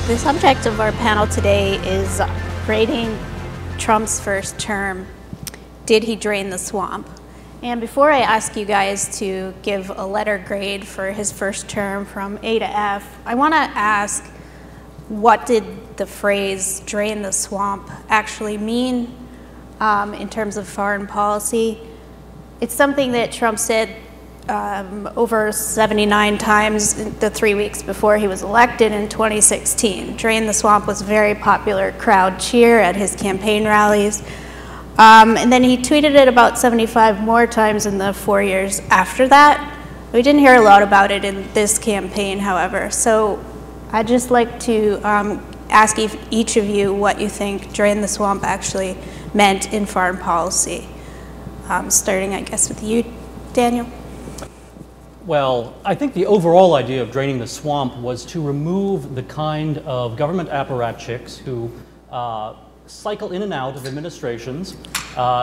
The subject of our panel today is grading Trump's first term. Did he drain the swamp? And before I ask you guys to give a letter grade for his first term from A to F, I want to ask, what did the phrase drain the swamp actually mean in terms of foreign policy? It's something that Trump said over 79 times the 3 weeks before he was elected in 2016. Drain the swamp was a very popular crowd cheer at his campaign rallies. And then he tweeted it about 75 more times in the 4 years after that. We didn't hear a lot about it in this campaign, however. So I'd just like to ask each of you what you think drain the swamp actually meant in foreign policy. Starting, I guess, with you, Daniel. Well, I think the overall idea of draining the swamp was to remove the kind of government apparatchiks who cycle in and out of administrations.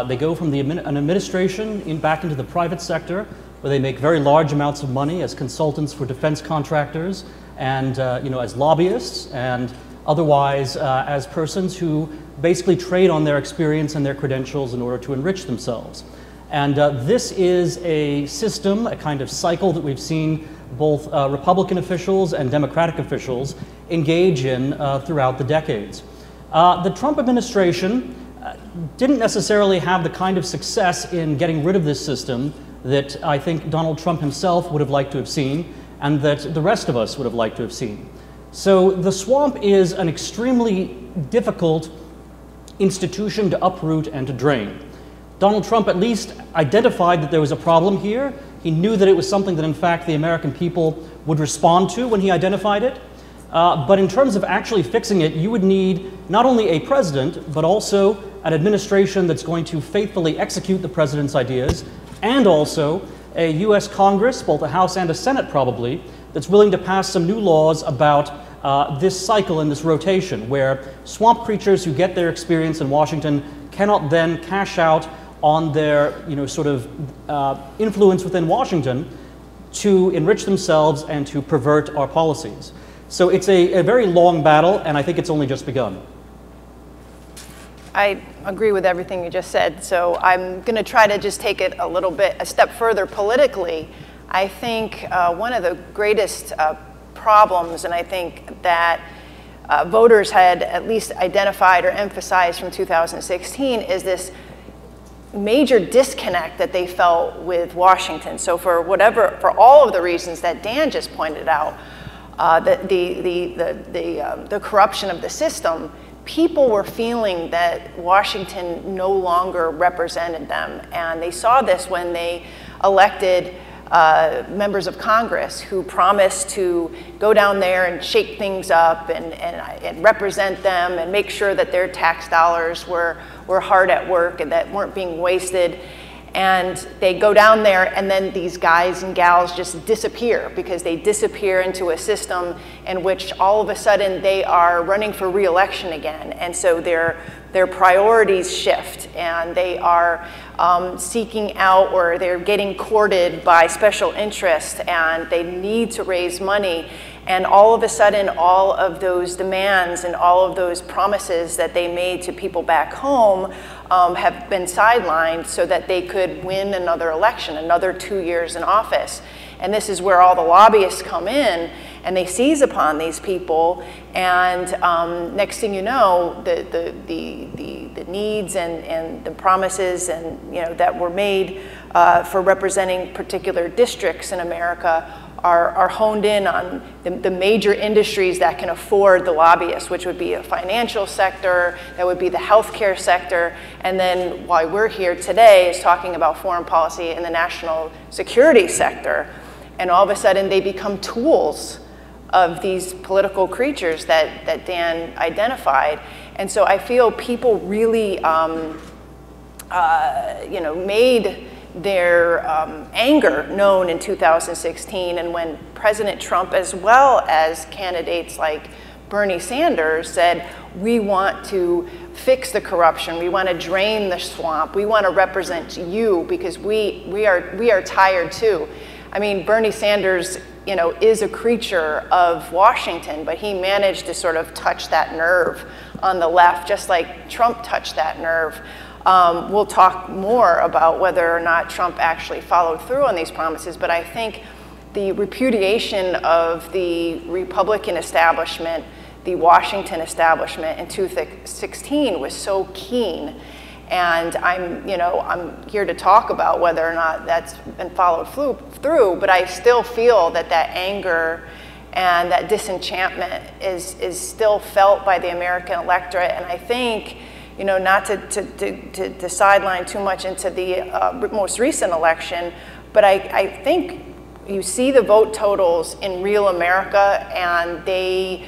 They go from an administration back into the private sector, where they make very large amounts of money as consultants for defense contractors and as lobbyists, and otherwise as persons who basically trade on their experience and their credentials in order to enrich themselves. And this is a system, a kind of cycle that we've seen both Republican officials and Democratic officials engage in throughout the decades. The Trump administration didn't necessarily have the kind of success in getting rid of this system that I think Donald Trump himself would have liked to have seen, and that the rest of us would have liked to have seen. So the swamp is an extremely difficult institution to uproot and to drain. Donald Trump at least identified that there was a problem here. He knew that it was something that, in fact, the American people would respond to when he identified it. But in terms of actually fixing it, you would need not only a president, but also an administration that's going to faithfully execute the president's ideas, and also a US Congress, both a House and a Senate probably, that's willing to pass some new laws about this cycle and this rotation, where swamp creatures who get their experience in Washington cannot then cash out on their influence within Washington to enrich themselves and to pervert our policies. So it's a very long battle, and I think it's only just begun. I agree with everything you just said, so I'm going to try to just take it a step further politically. I think one of the greatest problems, and I think that voters had at least identified or emphasized from 2016, is this major disconnect that they felt with Washington. So for all of the reasons that Dan just pointed out, the corruption of the system, people were feeling that Washington no longer represented them. And they saw this when they elected members of Congress who promised to go down there and shake things up and represent them and make sure that their tax dollars were hard at work and that weren't being wasted. And they go down there, and then these guys and gals just disappear, because they disappear into a system in which all of a sudden they are running for re-election again. And so their priorities shift, and they are seeking out, or they're getting courted by special interests, and they need to raise money. And all of a sudden, all of those demands and all of those promises that they made to people back home have been sidelined so that they could win another election, another 2 years in office. And this is where all the lobbyists come in, and they seize upon these people. And next thing you know, the needs and the promises that were made for representing particular districts in America are honed in on the major industries that can afford the lobbyists, which would be a financial sector, that would be the healthcare sector, and then why we're here today is talking about foreign policy in the national security sector. And all of a sudden they become tools of these political creatures that Dan identified. And so I feel people really made their anger known in 2016, and when President Trump, as well as candidates like Bernie Sanders, said, we want to fix the corruption, we want to drain the swamp, we want to represent you because we are tired too. I mean, Bernie Sanders is a creature of Washington, but he managed to sort of touch that nerve on the left, just like Trump touched that nerve. We'll talk more about whether or not Trump actually followed through on these promises, but I think the repudiation of the Republican establishment, the Washington establishment in 2016 was so keen. And I'm here to talk about whether or not that's been followed through, but I still feel that that anger and that disenchantment is still felt by the American electorate. And I think, not to sideline too much into the most recent election, but I think you see the vote totals in real America, and they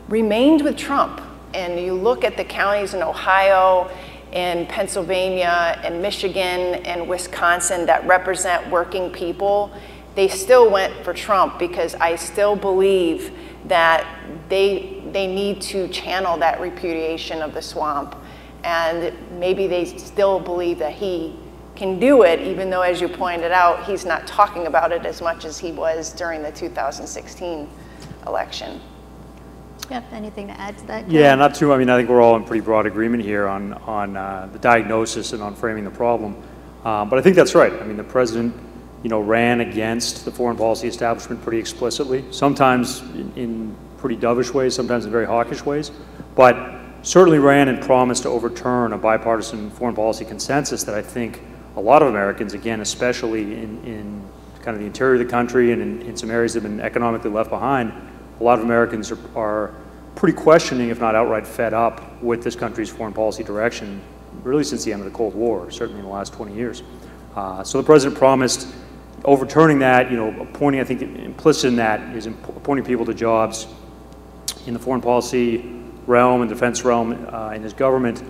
remained with Trump. And you look at the counties in Ohio, in Pennsylvania, and Michigan, and Wisconsin that represent working people, they still went for Trump, because I still believe that they need to channel that repudiation of the swamp. And maybe they still believe that he can do it, even though, as you pointed out, he's not talking about it as much as he was during the 2016 election. Yeah, anything to add to that? Yeah, not too. I mean, I think we're all in pretty broad agreement here on the diagnosis and on framing the problem. But I think that's right. I mean, the president, ran against the foreign policy establishment pretty explicitly, sometimes in pretty dovish ways, sometimes in very hawkish ways, but certainly ran and promised to overturn a bipartisan foreign policy consensus that I think a lot of Americans, again, especially in kind of the interior of the country and in some areas that have been economically left behind, a lot of Americans are pretty questioning, if not outright fed up, with this country's foreign policy direction, really since the end of the Cold War, certainly in the last 20 years. So the president promised overturning that, appointing, I think implicit in that is appointing people to jobs in the foreign policy realm and defense realm in his government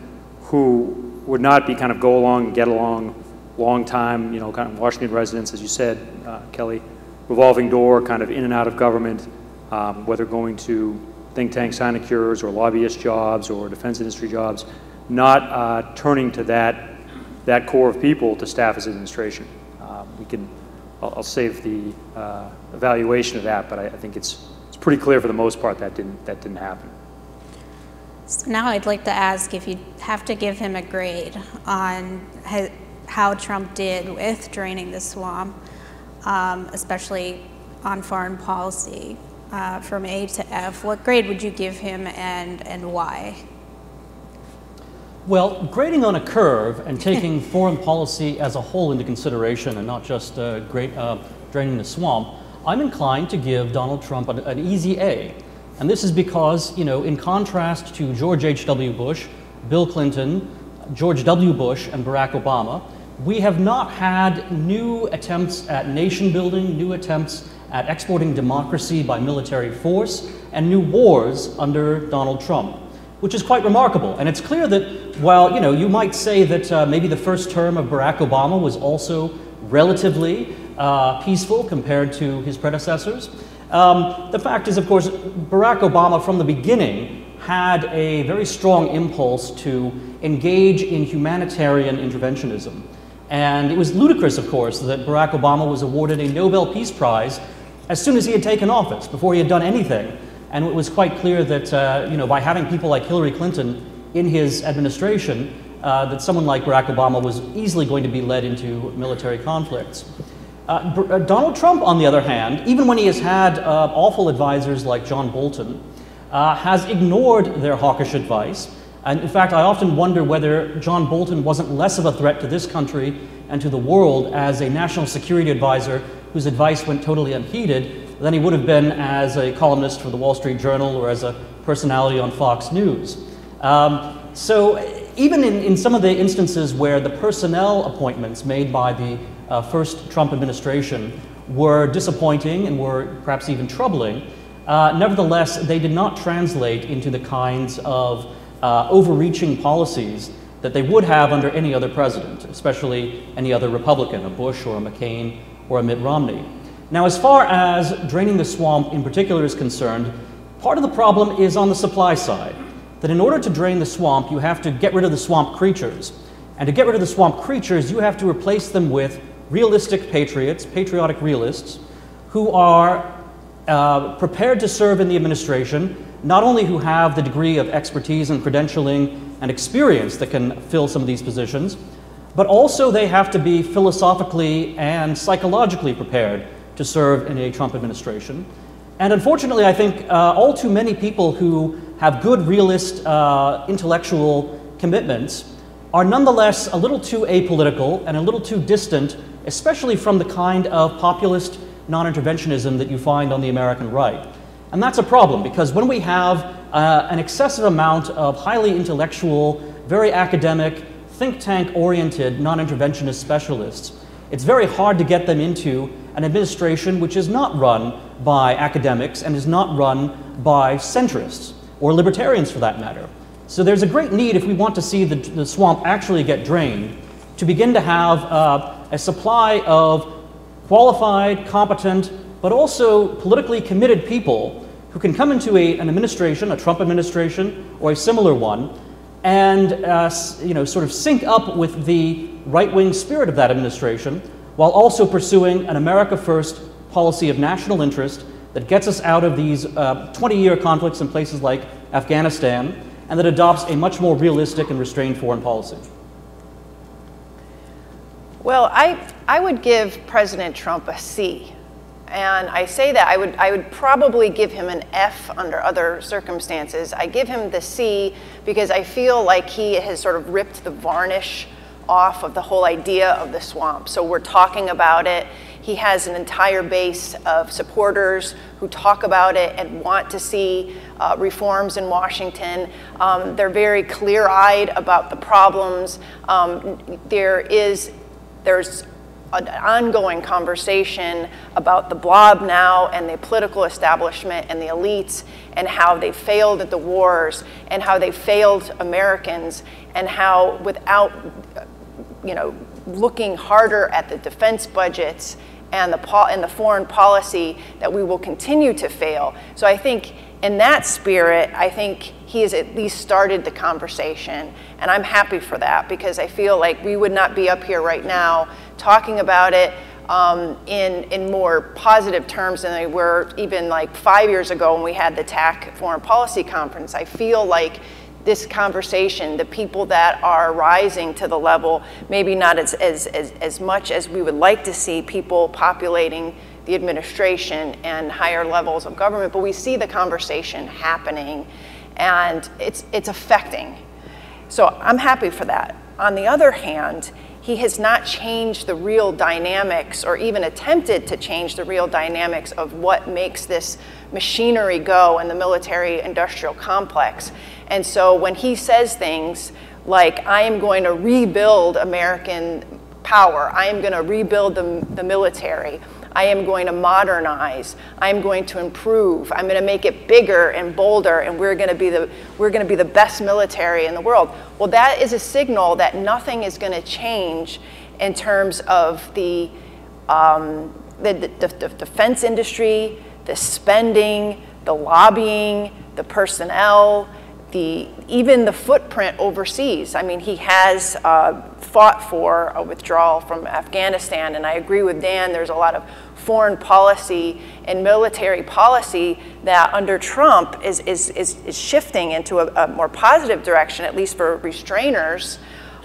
who would not be kind of go along and get along, long time, kind of Washington residents, as you said, Kelly, revolving door, kind of in and out of government, whether going to think tank sinecures or lobbyist jobs or defense industry jobs, not turning to that core of people to staff his administration. I'll save the evaluation of that, but I think it's pretty clear for the most part that didn't happen. So now I'd like to ask if you have to give him a grade on how Trump did with draining the swamp, especially on foreign policy. From A to F, what grade would you give him and why? Well, grading on a curve and taking foreign policy as a whole into consideration and not just draining the swamp, I'm inclined to give Donald Trump an easy A. And this is because, in contrast to George H.W. Bush, Bill Clinton, George W. Bush, and Barack Obama, we have not had new attempts at nation building, new attempts at exporting democracy by military force, and new wars under Donald Trump, which is quite remarkable. And it's clear that while, you might say that maybe the first term of Barack Obama was also relatively peaceful compared to his predecessors, the fact is, of course, Barack Obama from the beginning had a very strong impulse to engage in humanitarian interventionism. And it was ludicrous, of course, that Barack Obama was awarded a Nobel Peace Prize as soon as he had taken office, before he had done anything. And it was quite clear that, by having people like Hillary Clinton in his administration, that someone like Barack Obama was easily going to be led into military conflicts. Donald Trump, on the other hand, even when he has had awful advisors like John Bolton, has ignored their hawkish advice. And in fact, I often wonder whether John Bolton wasn't less of a threat to this country and to the world as a national security advisor whose advice went totally unheeded than he would have been as a columnist for the Wall Street Journal or as a personality on Fox News. So even in some of the instances where the personnel appointments made by the first Trump administration were disappointing and were perhaps even troubling, nevertheless, they did not translate into the kinds of overreaching policies that they would have under any other president, especially any other Republican, a Bush or a McCain or a Mitt Romney. Now, as far as draining the swamp in particular is concerned, part of the problem is on the supply side, that in order to drain the swamp, you have to get rid of the swamp creatures. And to get rid of the swamp creatures, you have to replace them with realistic patriots, patriotic realists, who are prepared to serve in the administration, not only who have the degree of expertise and credentialing and experience that can fill some of these positions, but also they have to be philosophically and psychologically prepared to serve in a Trump administration. And unfortunately, I think all too many people who have good realist intellectual commitments are nonetheless a little too apolitical and a little too distant, especially from the kind of populist non-interventionism that you find on the American right. And that's a problem, because when we have an excessive amount of highly intellectual, very academic, think tank-oriented non-interventionist specialists, it's very hard to get them into an administration which is not run by academics and is not run by centrists, or libertarians for that matter. So there's a great need, if we want to see the swamp actually get drained, to begin to have a supply of qualified, competent, but also politically committed people who can come into an administration, a Trump administration, or a similar one, and sort of sync up with the right-wing spirit of that administration, while also pursuing an America First policy of national interest that gets us out of these 20-year conflicts in places like Afghanistan, and that adopts a much more realistic and restrained foreign policy. Well, I would give President Trump a C. And I say that I would probably give him an F under other circumstances. I give him the C because I feel like he has sort of ripped the varnish off of the whole idea of the swamp. So we're talking about it. He has an entire base of supporters who talk about it and want to see reforms in Washington. They're very clear-eyed about the problems. There's an ongoing conversation about the blob now and the political establishment and the elites and how they failed at the wars and how they failed Americans and how without looking harder at the defense budgets and the foreign policy that we will continue to fail. So I think in that spirit, I think he has at least started the conversation, and I'm happy for that because I feel like we would not be up here right now talking about it in more positive terms than they were even like 5 years ago when we had the TAC Foreign Policy Conference. I feel like this conversation, the people that are rising to the level, maybe not as much as we would like to see people populating the administration and higher levels of government, but we see the conversation happening and it's affecting. So I'm happy for that. On the other hand, he has not changed the real dynamics or even attempted to change the real dynamics of what makes this machinery go in the military-industrial complex. And so when he says things like, I am going to rebuild American power, I am going to rebuild the military, I am going to modernize, I'm going to improve, I'm going to make it bigger and bolder, and we're going to be the best military in the world. Well, that is a signal that nothing is going to change in terms of the defense industry, the spending, the lobbying, the personnel, even the footprint overseas. I mean, he has fought for a withdrawal from Afghanistan, and I agree with Dan, there's a lot of foreign policy and military policy that under Trump is shifting into a more positive direction, at least for restrainers.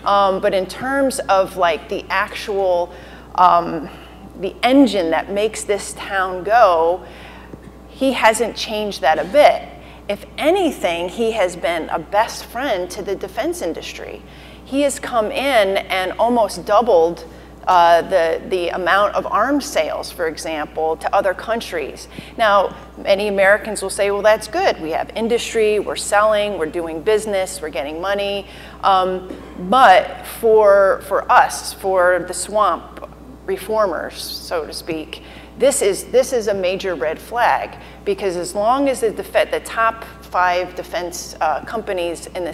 But in terms of like the actual, the engine that makes this town go, he hasn't changed that a bit. If anything, he has been a best friend to the defense industry. He has come in and almost doubled the amount of arms sales, for example, to other countries. Now, many Americans will say, well, that's good. We have industry, we're selling, we're doing business, we're getting money. But for us, for the swamp reformers, so to speak, this is a major red flag, because as long as the top 5 defense companies in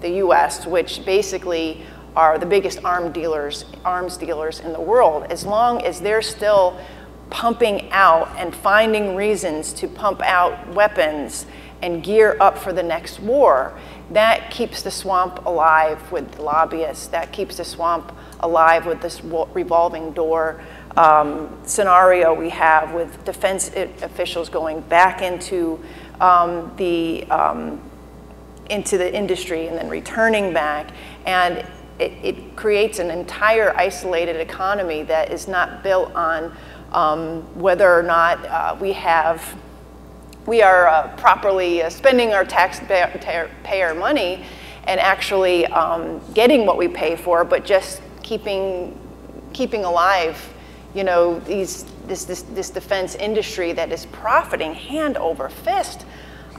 the U.S., which basically are the biggest arms dealers in the world, as long as they're still pumping out and finding reasons to pump out weapons and gear up for the next war, that keeps the swamp alive with lobbyists, that keeps the swamp alive with this revolving door scenario we have with defense officials going back into the industry and then returning back, and it creates an entire isolated economy that is not built on whether or not we are properly spending our taxpayer money and actually getting what we pay for, but just keeping alive, you know, this defense industry that is profiting hand over fist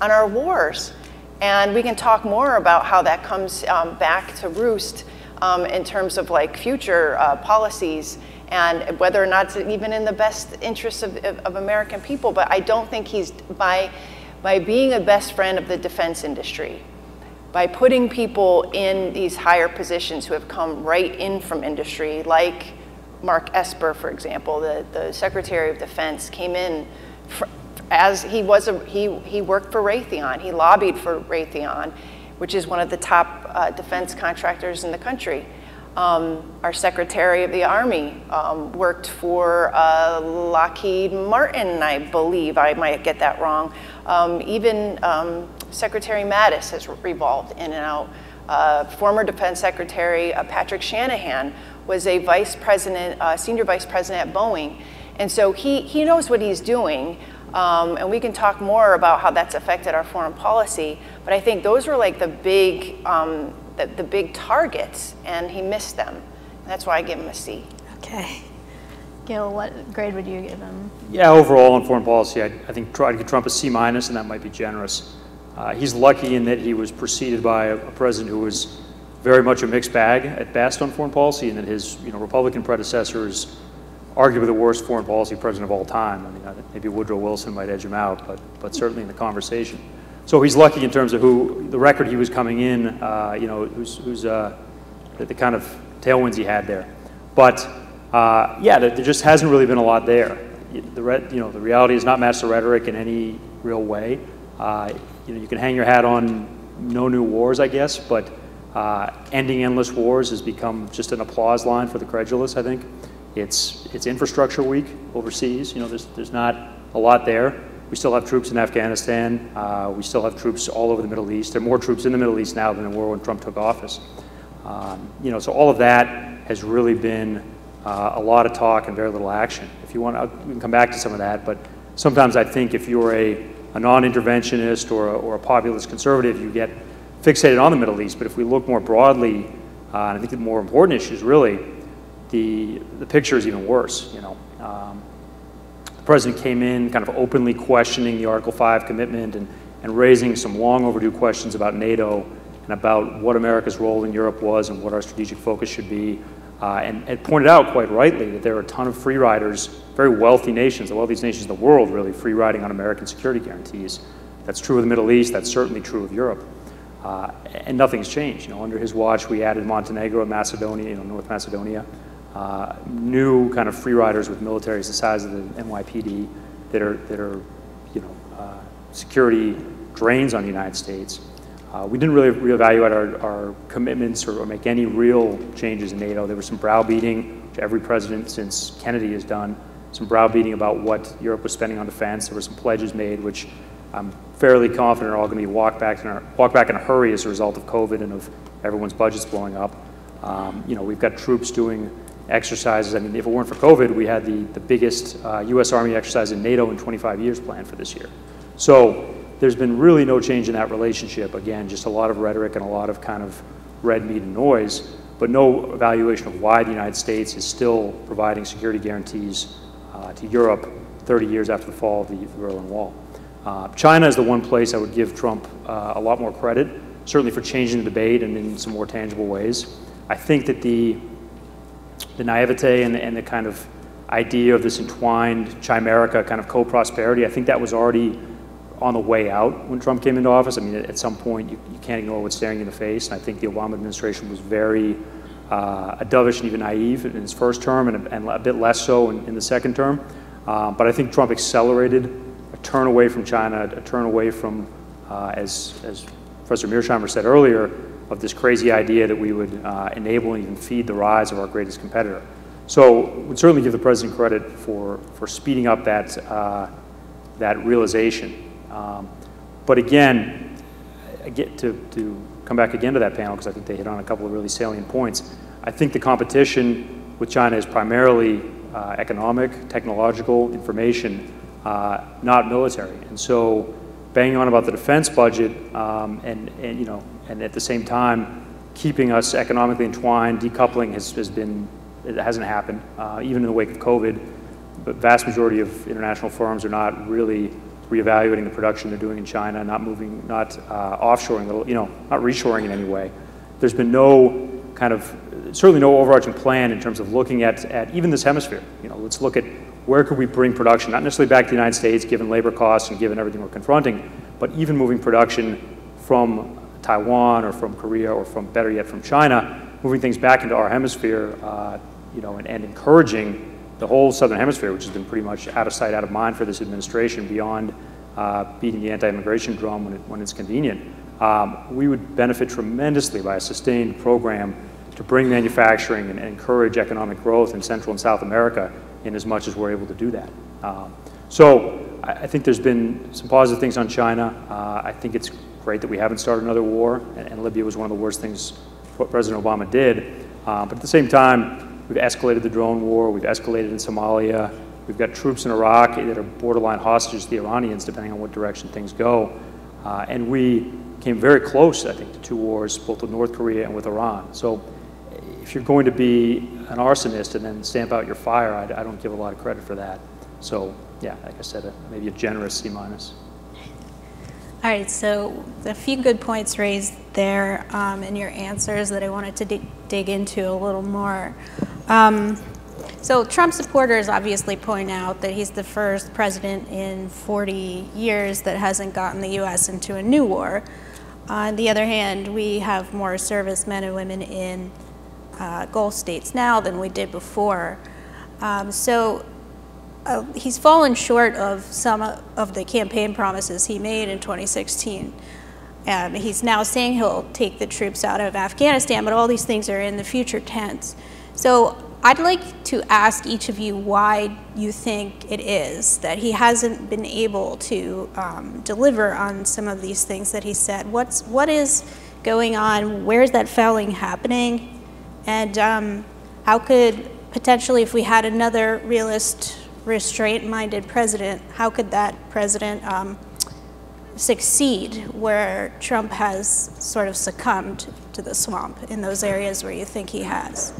on our wars. And we can talk more about how that comes back to roost in terms of like future policies and whether or not it's even in the best interests of American people. But I don't think he's, by being a best friend of the defense industry, by putting people in these higher positions who have come right in from industry, like Mark Esper, for example, the Secretary of Defense, came in as he worked for Raytheon. He lobbied for Raytheon, which is one of the top defense contractors in the country. Our Secretary of the Army worked for Lockheed Martin, I believe. I might get that wrong. Even Secretary Mattis has revolved in and out. Former Defense Secretary Patrick Shanahan was a vice president, senior vice president at Boeing. And so he knows what he's doing. And we can talk more about how that's affected our foreign policy. But I think those were like the big targets, and he missed them. And that's why I give him a C. Okay. Gil, what grade would you give him? Yeah, overall on foreign policy, I think try to give Trump a C-, and that might be generous. He's lucky in that he was preceded by a president who was very much a mixed bag at best on foreign policy, and that his Republican predecessor is arguably the worst foreign policy president of all time. I mean, maybe Woodrow Wilson might edge him out, but certainly in the conversation. So he's lucky in terms of the record he was coming in, the kind of tailwinds he had there. But yeah, there just hasn't really been a lot there. The reality has not matched the rhetoric in any real way. You can hang your hat on no new wars, I guess, but ending endless wars has become just an applause line for the credulous, I think. It's infrastructure week overseas. There's not a lot there. We still have troops in Afghanistan. We still have troops all over the Middle East. There are more troops in the Middle East now than there were when Trump took office. So all of that has really been a lot of talk and very little action. If you want, we can come back to some of that, but sometimes I think if you're a non-interventionist or a populist conservative, you get fixated on the Middle East. But if we look more broadly, and I think the more important issues really, the picture is even worse. The president came in kind of openly questioning the Article 5 commitment and raising some long overdue questions about NATO and about what America's role in Europe was and what our strategic focus should be. And it pointed out quite rightly that there are a ton of free riders, very wealthy nations, the wealthiest nations in the world really, free riding on American security guarantees. That's true of the Middle East, that's certainly true of Europe. And nothing's changed. Under his watch, we added Montenegro and Macedonia, North Macedonia. New kind of free riders with militaries the size of the NYPD that are security drains on the United States. We didn't really reevaluate our commitments or make any real changes in NATO. There was some browbeating, which every president since Kennedy has done, some browbeating about what Europe was spending on defense. There were some pledges made, which I'm fairly confident are all going to be walked back in a hurry as a result of COVID and of everyone's budgets blowing up. We've got troops doing exercises. I mean, if it weren't for COVID, we had the biggest U.S. Army exercise in NATO in 25 years planned for this year. So there's been really no change in that relationship. Again, just a lot of rhetoric and a lot of kind of red meat and noise, but no evaluation of why the United States is still providing security guarantees to Europe 30 years after the fall of the Berlin Wall. China is the one place I would give Trump a lot more credit, certainly for changing the debate and in some more tangible ways. I think that the naivete and the kind of idea of this entwined chimerica kind of co-prosperity, I think that was already on the way out when Trump came into office. I mean, at some point, you can't ignore what's staring you in the face, and I think the Obama administration was very dovish and even naive in his first term and a bit less so in the second term. But I think Trump accelerated a turn away from China, a turn away from, as Professor Mearsheimer said earlier, of this crazy idea that we would enable and even feed the rise of our greatest competitor. So we'd certainly give the president credit for speeding up that, that realization. But again, I get to come back again to that panel, because I think they hit on a couple of really salient points. I think the competition with China is primarily economic, technological, information, not military. And so banging on about the defense budget and at the same time keeping us economically entwined, decoupling it hasn't happened, even in the wake of COVID. But vast majority of international firms are not really reevaluating the production they're doing in China, not moving, not offshoring, not reshoring in any way. There's been no kind of, certainly no overarching plan in terms of looking at even this hemisphere. Let's look at where could we bring production, not necessarily back to the United States, given labor costs and given everything we're confronting, but even moving production from Taiwan or from Korea or from, better yet, from China, moving things back into our hemisphere, and encouraging the whole southern hemisphere, which has been pretty much out of sight, out of mind for this administration, beyond beating the anti-immigration drum when it's convenient. We would benefit tremendously by a sustained program to bring manufacturing and encourage economic growth in Central and South America, in as much as we're able to do that. So I think there's been some positive things on China. I think it's great that we haven't started another war, and Libya was one of the worst things what President Obama did. But at the same time, we've escalated the drone war, we've escalated in Somalia, we've got troops in Iraq that are borderline hostages to the Iranians, depending on what direction things go. And we came very close, I think, to 2 wars, both with North Korea and with Iran. So if you're going to be an arsonist and then stamp out your fire, I don't give a lot of credit for that. So yeah, like I said, maybe a generous C-. All right, so a few good points raised there in your answers that I wanted to dig into a little more. So Trump supporters obviously point out that he's the first president in 40 years that hasn't gotten the U.S. into a new war. On the other hand, we have more servicemen and women in Gulf states now than we did before. He's fallen short of some of the campaign promises he made in 2016. He's now saying he'll take the troops out of Afghanistan, but all these things are in the future tense. So I'd like to ask each of you why you think it is that he hasn't been able to deliver on some of these things that he said. What is going on? Where's that failing happening? And how could potentially, if we had another realist, restraint-minded president, how could that president succeed where Trump has sort of succumbed to the swamp in those areas where you think he has?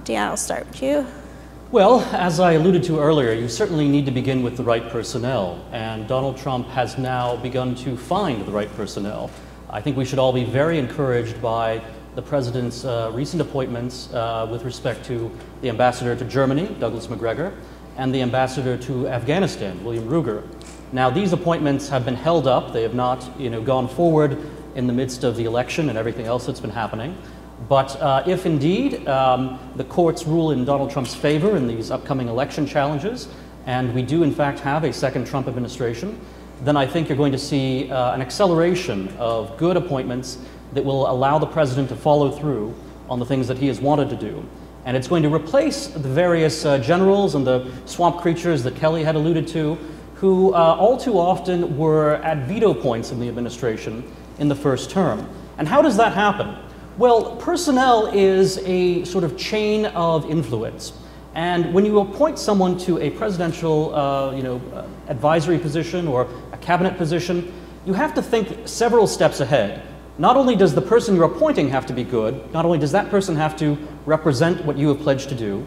Dan, I'll start with you. Well, as I alluded to earlier, you certainly need to begin with the right personnel, and Donald Trump has now begun to find the right personnel. I think we should all be very encouraged by the president's recent appointments with respect to the ambassador to Germany, Douglas McGregor, and the ambassador to Afghanistan, William Ruger. Now, these appointments have been held up. They have not, gone forward in the midst of the election and everything else that's been happening. But if indeed the courts rule in Donald Trump's favor in these upcoming election challenges, and we do in fact have a second Trump administration, then I think you're going to see an acceleration of good appointments that will allow the president to follow through on the things that he has wanted to do. And it's going to replace the various generals and the swamp creatures that Kelly had alluded to, who all too often were at veto points in the administration in the first term. And how does that happen? Well, personnel is a sort of chain of influence. And when you appoint someone to a presidential advisory position or a cabinet position, you have to think several steps ahead. Not only does the person you're appointing have to be good, not only does that person have to represent what you have pledged to do,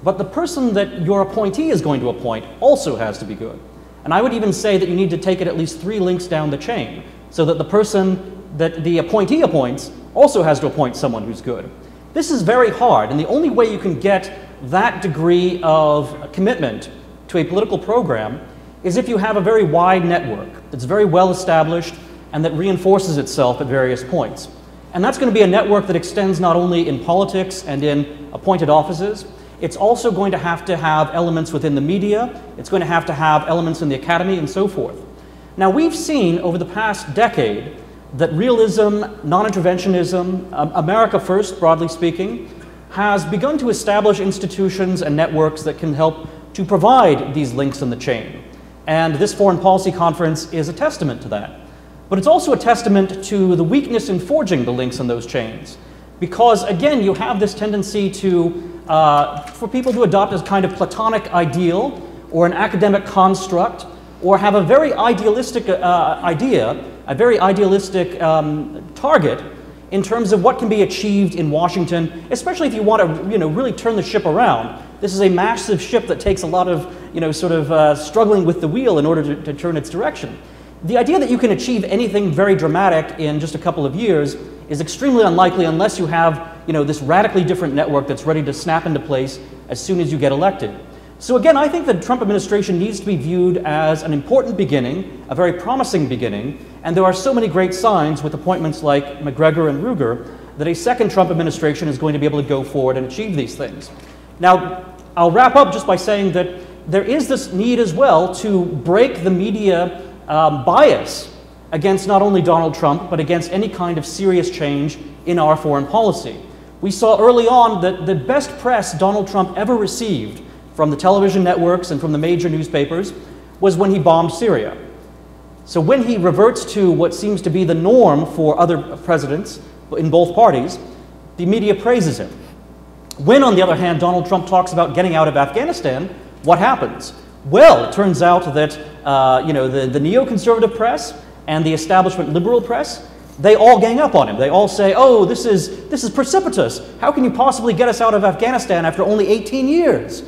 but the person that your appointee is going to appoint also has to be good. And I would even say that you need to take it at least 3 links down the chain, so that the person that the appointee appoints also has to appoint someone who's good. This is very hard, and the only way you can get that degree of commitment to a political program is if you have a very wide network that's very well established and that reinforces itself at various points. And that's going to be a network that extends not only in politics and in appointed offices, it's also going to have elements within the media, it's going to have elements in the academy, and so forth. Now, we've seen over the past decade that realism, non-interventionism, America first, broadly speaking, has begun to establish institutions and networks that can help to provide these links in the chain. And this foreign policy conference is a testament to that. But it's also a testament to the weakness in forging the links in those chains. Because again, you have this tendency to, for people to adopt a kind of Platonic ideal or an academic construct, or have a very idealistic idea, a very idealistic target in terms of what can be achieved in Washington, especially if you want to, really turn the ship around. This is a massive ship that takes a lot of, struggling with the wheel in order to turn its direction. The idea that you can achieve anything very dramatic in just a couple of years is extremely unlikely unless you have, this radically different network that's ready to snap into place as soon as you get elected. So again, I think the Trump administration needs to be viewed as an important beginning, a very promising beginning, and there are so many great signs with appointments like McGregor and Ruger that a second Trump administration is going to be able to go forward and achieve these things. Now, I'll wrap up just by saying that there is this need as well to break the media bias against not only Donald Trump, but against any kind of serious change in our foreign policy. We saw early on that the best press Donald Trump ever received from the television networks and from the major newspapers was when he bombed Syria. So when he reverts to what seems to be the norm for other presidents in both parties, the media praises him. When, on the other hand, Donald Trump talks about getting out of Afghanistan, what happens? Well, it turns out that the neoconservative press and the establishment liberal press, they all gang up on him. They all say, oh, this is precipitous. How can you possibly get us out of Afghanistan after only 18 years?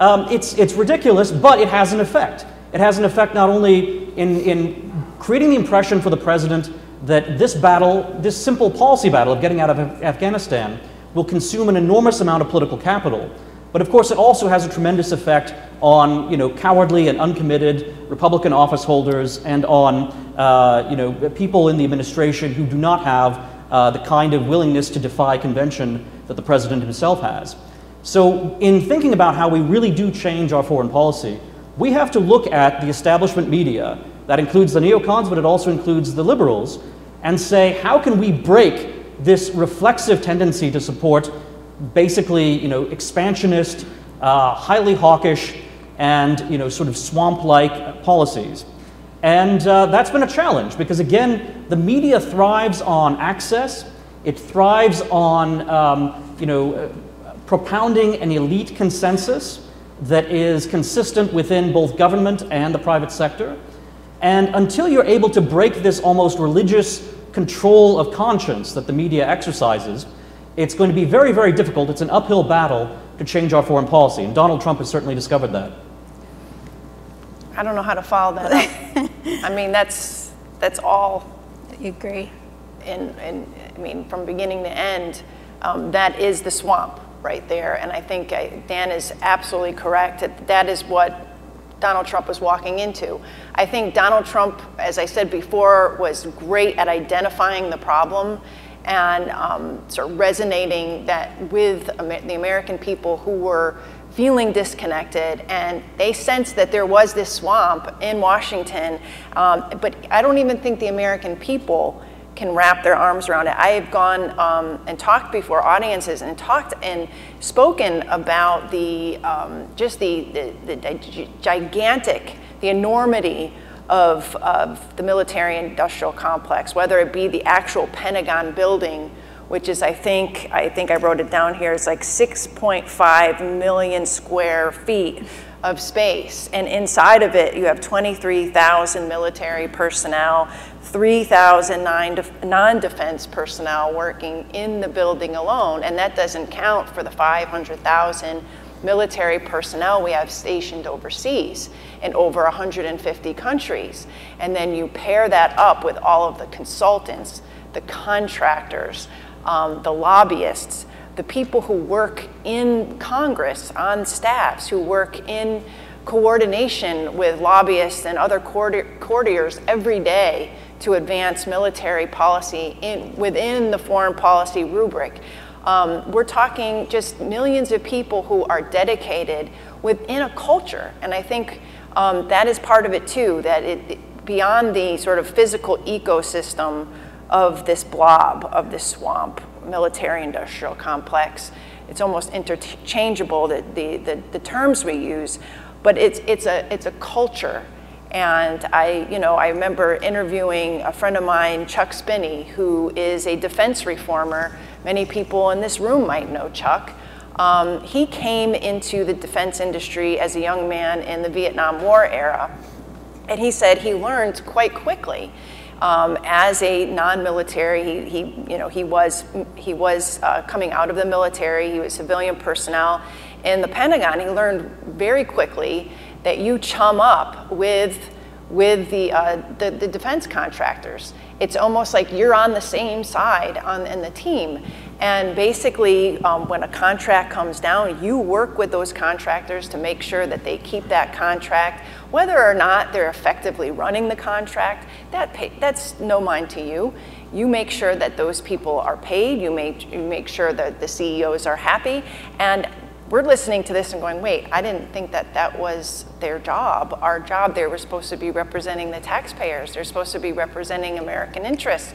It's ridiculous, but it has an effect. It has an effect not only in creating the impression for the president that this battle, this simple policy battle of getting out of Afghanistan, will consume an enormous amount of political capital. But of course, it also has a tremendous effect on cowardly and uncommitted Republican office holders and on people in the administration who do not have the kind of willingness to defy convention that the president himself has. So in thinking about how we really do change our foreign policy, we have to look at the establishment media, that includes the neocons, but it also includes the liberals, and say, how can we break this reflexive tendency to support basically, expansionist, highly hawkish, and sort of swamp-like policies. And that's been a challenge because, again, the media thrives on access. It thrives on, propounding an elite consensus that is consistent within both government and the private sector. And until you're able to break this almost religious control of conscience that the media exercises, it's going to be very, very difficult. It's an uphill battle to change our foreign policy, and Donald Trump has certainly discovered that. I don't know how to follow that up. I mean, that's all. You agree? I mean, from beginning to end, that is the swamp right there. And I think Dan is absolutely correct. That is what Donald Trump was walking into. I think Donald Trump, as I said before, was great at identifying the problem and sort of resonating that with the American people who were feeling disconnected, and they sensed that there was this swamp in Washington, but I don't even think the American people can wrap their arms around it. I have gone and talked before audiences and talked and spoken about the just the gigantic, the enormity of the military-industrial complex, whether it be the actual Pentagon building, which is, I think I wrote it down here, it's like 6.5 million square feet of space. And inside of it, you have 23,000 military personnel, 3,000 non-defense personnel working in the building alone. And that doesn't count for the 500,000 military personnel we have stationed overseas in over 150 countries. And then you pair that up with all of the consultants, the contractors, the lobbyists, the people who work in Congress on staffs, who work in coordination with lobbyists and other courtiers every day to advance military policy within the foreign policy rubric. We're talking just millions of people who are dedicated within a culture. And I think that is part of it too, that beyond the sort of physical ecosystem of this blob, of this swamp, military-industrial complex, it's almost interchangeable, the terms we use, but it's a culture. And I remember interviewing a friend of mine, Chuck Spinney, who is a defense reformer. Many people in this room might know Chuck. He came into the defense industry as a young man in the Vietnam War era. And he said he learned quite quickly as a non-military. He was coming out of the military. He was civilian personnel in the Pentagon. He learned very quickly that you chum up with the defense contractors. It's almost like you're on the same side in the team. And basically, when a contract comes down, you work with those contractors to make sure that they keep that contract. Whether or not they're effectively running the contract, that's no mind to you. You make sure that those people are paid. You make sure that the CEOs are happy. And we're listening to this and going, wait, I didn't think that was their job. Our job, they were supposed to be representing the taxpayers. They're supposed to be representing American interests.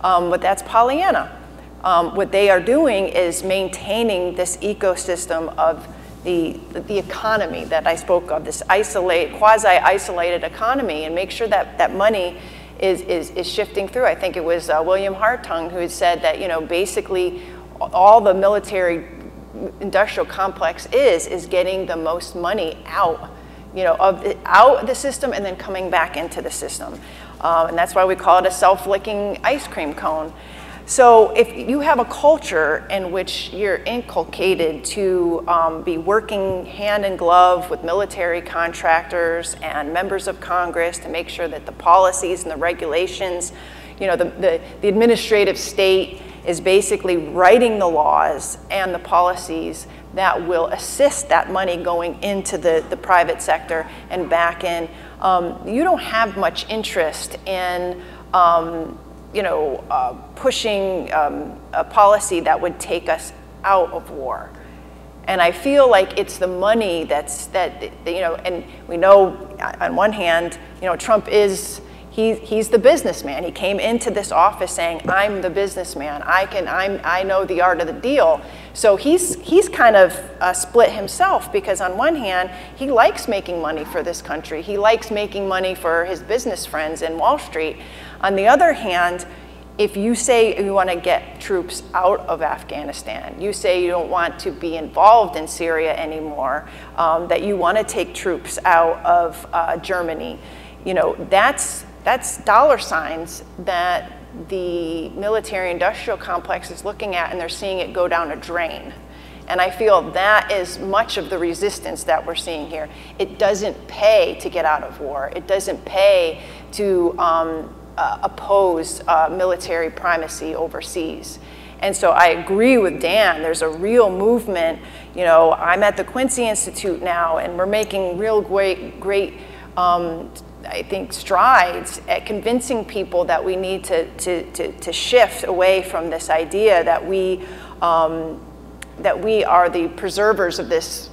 But that's Pollyanna. What they are doing is maintaining this ecosystem of the economy that I spoke of, this quasi-isolated economy, and make sure that money is shifting through. I think it was William Hartung who had said that, basically all the military industrial complex is getting the most money out, out of the system and then coming back into the system. And that's why we call it a self-licking ice cream cone. So if you have a culture in which you're inculcated to be working hand in glove with military contractors and members of Congress to make sure that the policies and the regulations, the administrative state is basically writing the laws and the policies that will assist that money going into the private sector and back in. You don't have much interest in pushing a policy that would take us out of war. And I feel like it's the money and we know on one hand, Trump he's the businessman. He came into this office saying, I'm the businessman. I know the art of the deal. So he's kind of split himself, because on one hand, he likes making money for this country. He likes making money for his business friends in Wall Street. On the other hand, if you say you want to get troops out of Afghanistan, you say you don't want to be involved in Syria anymore, that you want to take troops out of Germany, that's dollar signs that the military-industrial complex is looking at, and they're seeing it go down a drain. And I feel that is much of the resistance that we're seeing here. It doesn't pay to get out of war. It doesn't pay to oppose military primacy overseas. And so I agree with Dan, there's a real movement. I'm at the Quincy Institute now, and we're making real great I think, strides at convincing people that we need to shift away from this idea that we are the preservers of this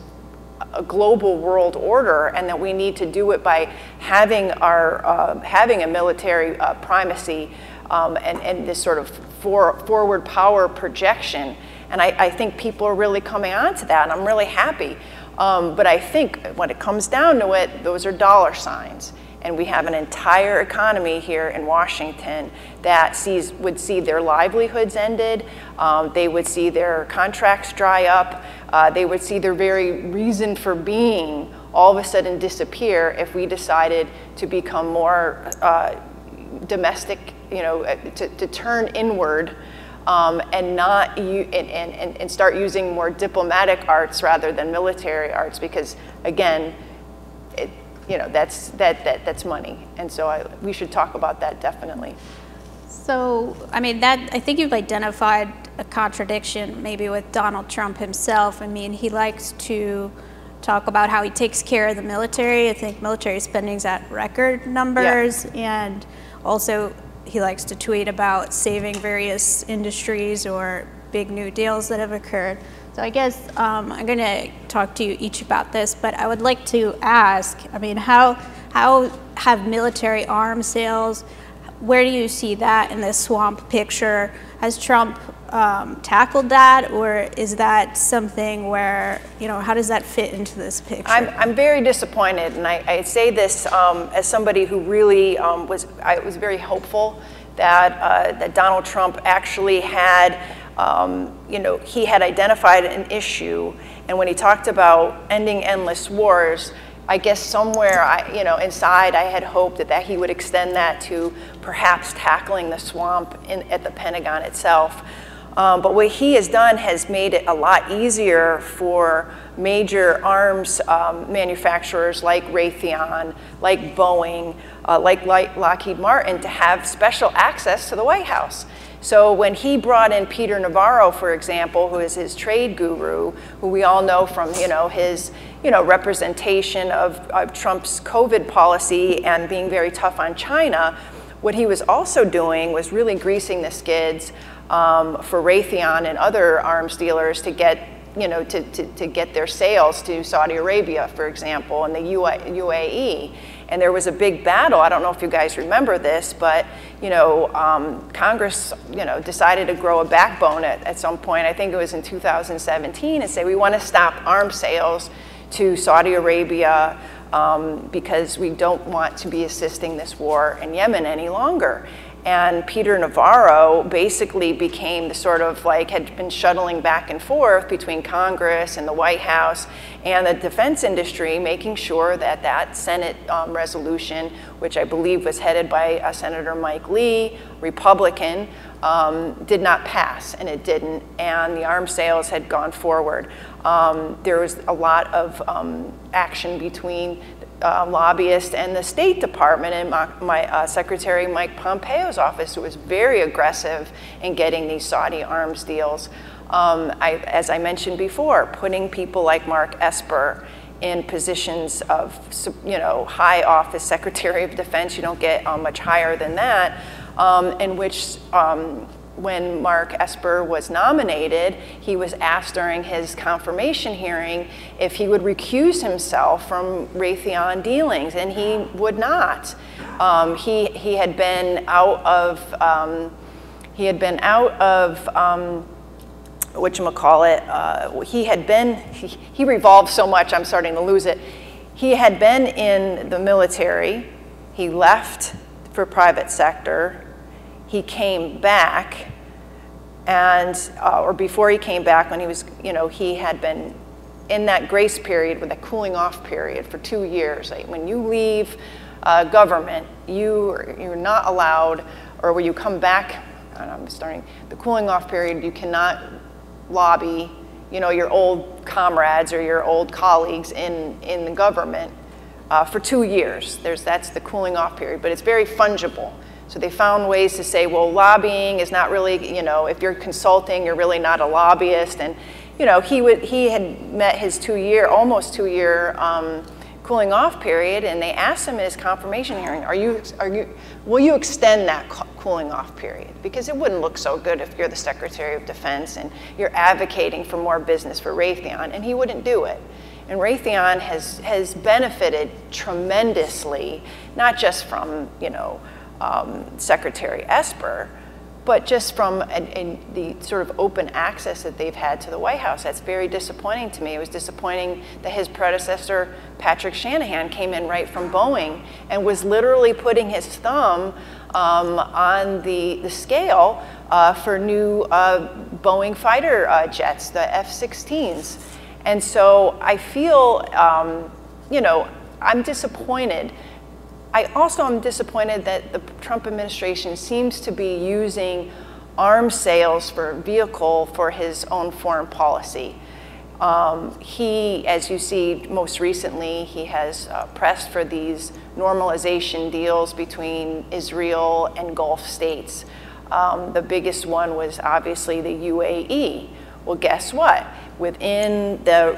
global world order, and that we need to do it by having a military primacy and this sort of forward power projection. And I think people are really coming on to that, and I'm really happy. But I think when it comes down to it, those are dollar signs. And we have an entire economy here in Washington that would see their livelihoods ended. They would see their contracts dry up. They would see their very reason for being all of a sudden disappear if we decided to become more domestic, to turn inward and start using more diplomatic arts rather than military arts, because again, that's money, and so we should talk about that definitely. So, I think you've identified a contradiction maybe with Donald Trump himself. He likes to talk about how he takes care of the military. I think military spending's at record numbers, yeah. And also he likes to tweet about saving various industries or big new deals that have occurred. So I guess I'm going to talk to you each about this, but I would like to ask, how have military arms sales, where do you see that in this swamp picture? Has Trump tackled that, or is that something where, you know, how does that fit into this picture? I'm very disappointed, and I say this as somebody who really was very hopeful that that Donald Trump actually had, you know, he had identified an issue, and when he talked about ending endless wars, I guess somewhere, you know, inside I had hoped that he would extend that to perhaps tackling the swamp at the Pentagon itself. But what he has done has made it a lot easier for major arms manufacturers like Raytheon, like Boeing, like Lockheed Martin to have special access to the White House. So when he brought in Peter Navarro, for example, who is his trade guru, who we all know from, you know, his, you know, representation of Trump's COVID policy and being very tough on China, what he was also doing was really greasing the skids for Raytheon and other arms dealers to get, you know, to get their sales to Saudi Arabia, for example, and the UAE. And there was a big battle. I don't know if you guys remember this, but, you know, Congress, you know, decided to grow a backbone at some point. I think it was in 2017, and say we want to stop arms sales to Saudi Arabia because we don't want to be assisting this war in Yemen any longer. And Peter Navarro basically became the sort of like, had been shuttling back and forth between Congress and the White House and the defense industry, making sure that that Senate resolution, which I believe was headed by Senator Mike Lee, Republican, did not pass, and it didn't, and the arms sales had gone forward. There was a lot of action between lobbyists and the State Department and my Secretary Mike Pompeo's office, who was very aggressive in getting these Saudi arms deals. As I mentioned before, putting people like Mark Esper in positions of, you know, high office, Secretary of Defense, you don't get much higher than that, in which when Mark Esper was nominated, he was asked during his confirmation hearing if he would recuse himself from Raytheon dealings, and he would not. He had been out of whatchamacallit, he revolved so much, I'm starting to lose it. He had been in the military, he left for private sector, he came back, and, or before he came back, when he was, you know, he had been in that grace period with a cooling off period for 2 years. Like when you leave government, you're not allowed, or when you come back, I'm starting, the cooling off period, you cannot lobby, you know, your old comrades or your old colleagues in the government for 2 years. That's the cooling off period, but it's very fungible. So they found ways to say, well, lobbying is not really, you know, if you're consulting, you're really not a lobbyist. And, you know, he had met his almost 2 year cooling off period, and they asked him in his confirmation hearing, will you extend that cooling off period? Because it wouldn't look so good if you're the Secretary of Defense and you're advocating for more business for Raytheon, and he wouldn't do it. And Raytheon has benefited tremendously, not just from, you know, Secretary Esper, but just from the sort of open access that they've had to the White House. That's very disappointing to me. It was disappointing that his predecessor, Patrick Shanahan, came in right from Boeing and was literally putting his thumb on the scale for new Boeing fighter jets, the F-16s. And so I feel, you know, I'm disappointed. I also am disappointed that the Trump administration seems to be using arms sales for vehicle for his own foreign policy. He, as you see most recently, he has pressed for these normalization deals between Israel and Gulf states. The biggest one was obviously the UAE. Well, guess what? Within the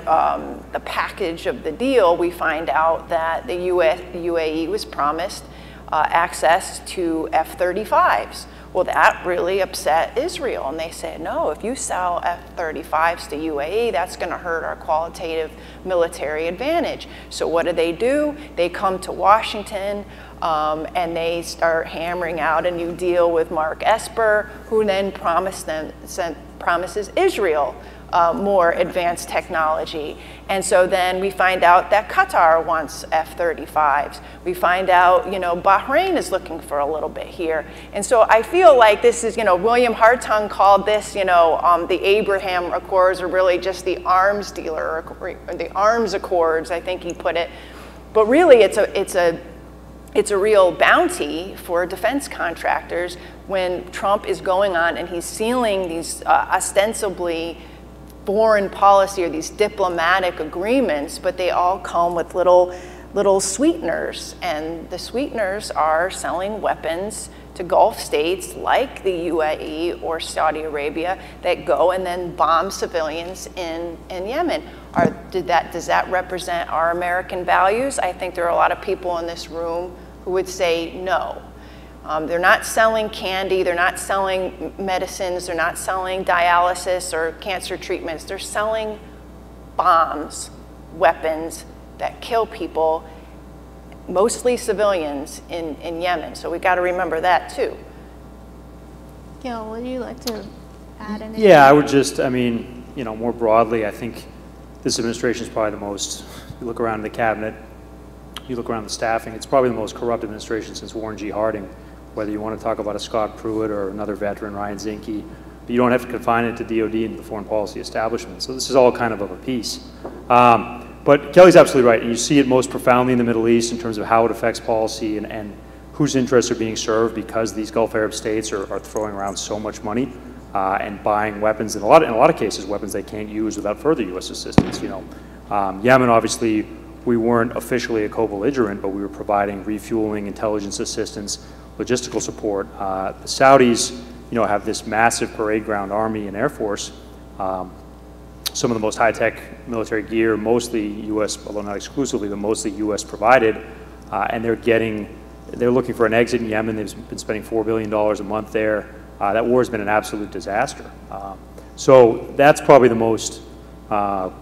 package of the deal, we find out that the UAE was promised access to F-35s. Well, that really upset Israel, and they said, no, if you sell F-35s to UAE, that's going to hurt our qualitative military advantage. So what do? They come to Washington, and they start hammering out a new deal with Mark Esper, who then promised them, promises Israel more advanced technology. And so then we find out that Qatar wants F-35s. We find out, you know, Bahrain is looking for a little bit here. And so I feel like this is, you know, William Hartung called this, you know, the Abraham Accords, or really just the arms dealer, or the arms accords, I think he put it. But really, it's a real bounty for defense contractors when Trump is going on and he's sealing these ostensibly foreign policy or these diplomatic agreements, but they all come with little sweeteners. And the sweeteners are selling weapons to Gulf states like the UAE or Saudi Arabia that go and then bomb civilians in Yemen. Does that represent our American values? I think there are a lot of people in this room who would say no. They're not selling candy, they're not selling medicines, they're not selling dialysis or cancer treatments. They're selling bombs, weapons that kill people, mostly civilians in Yemen. So we got to remember that too. Gil, would you like to add anything? Yeah, I would just, I mean, you know, more broadly, I think this administration is probably the most, you look around the cabinet, you look around the staffing, it's probably the most corrupt administration since Warren G. Harding. Whether you want to talk about a Scott Pruitt or another veteran, Ryan Zinke, but you don't have to confine it to DOD and the foreign policy establishment. So this is all kind of a piece. But Kelly's absolutely right. And you see it most profoundly in the Middle East in terms of how it affects policy and whose interests are being served because these Gulf Arab states are throwing around so much money and buying weapons, in a lot of cases, weapons they can't use without further U.S. assistance. You know, Yemen, obviously, we weren't officially a co-belligerent, but we were providing refueling, intelligence assistance, logistical support. The Saudis, you know, have this massive parade ground army and air force, some of the most high-tech military gear, mostly U.S., although not exclusively, but mostly U.S. provided, and they're looking for an exit in Yemen. They've been spending $4 billion a month there. That war has been an absolute disaster. So that's probably the most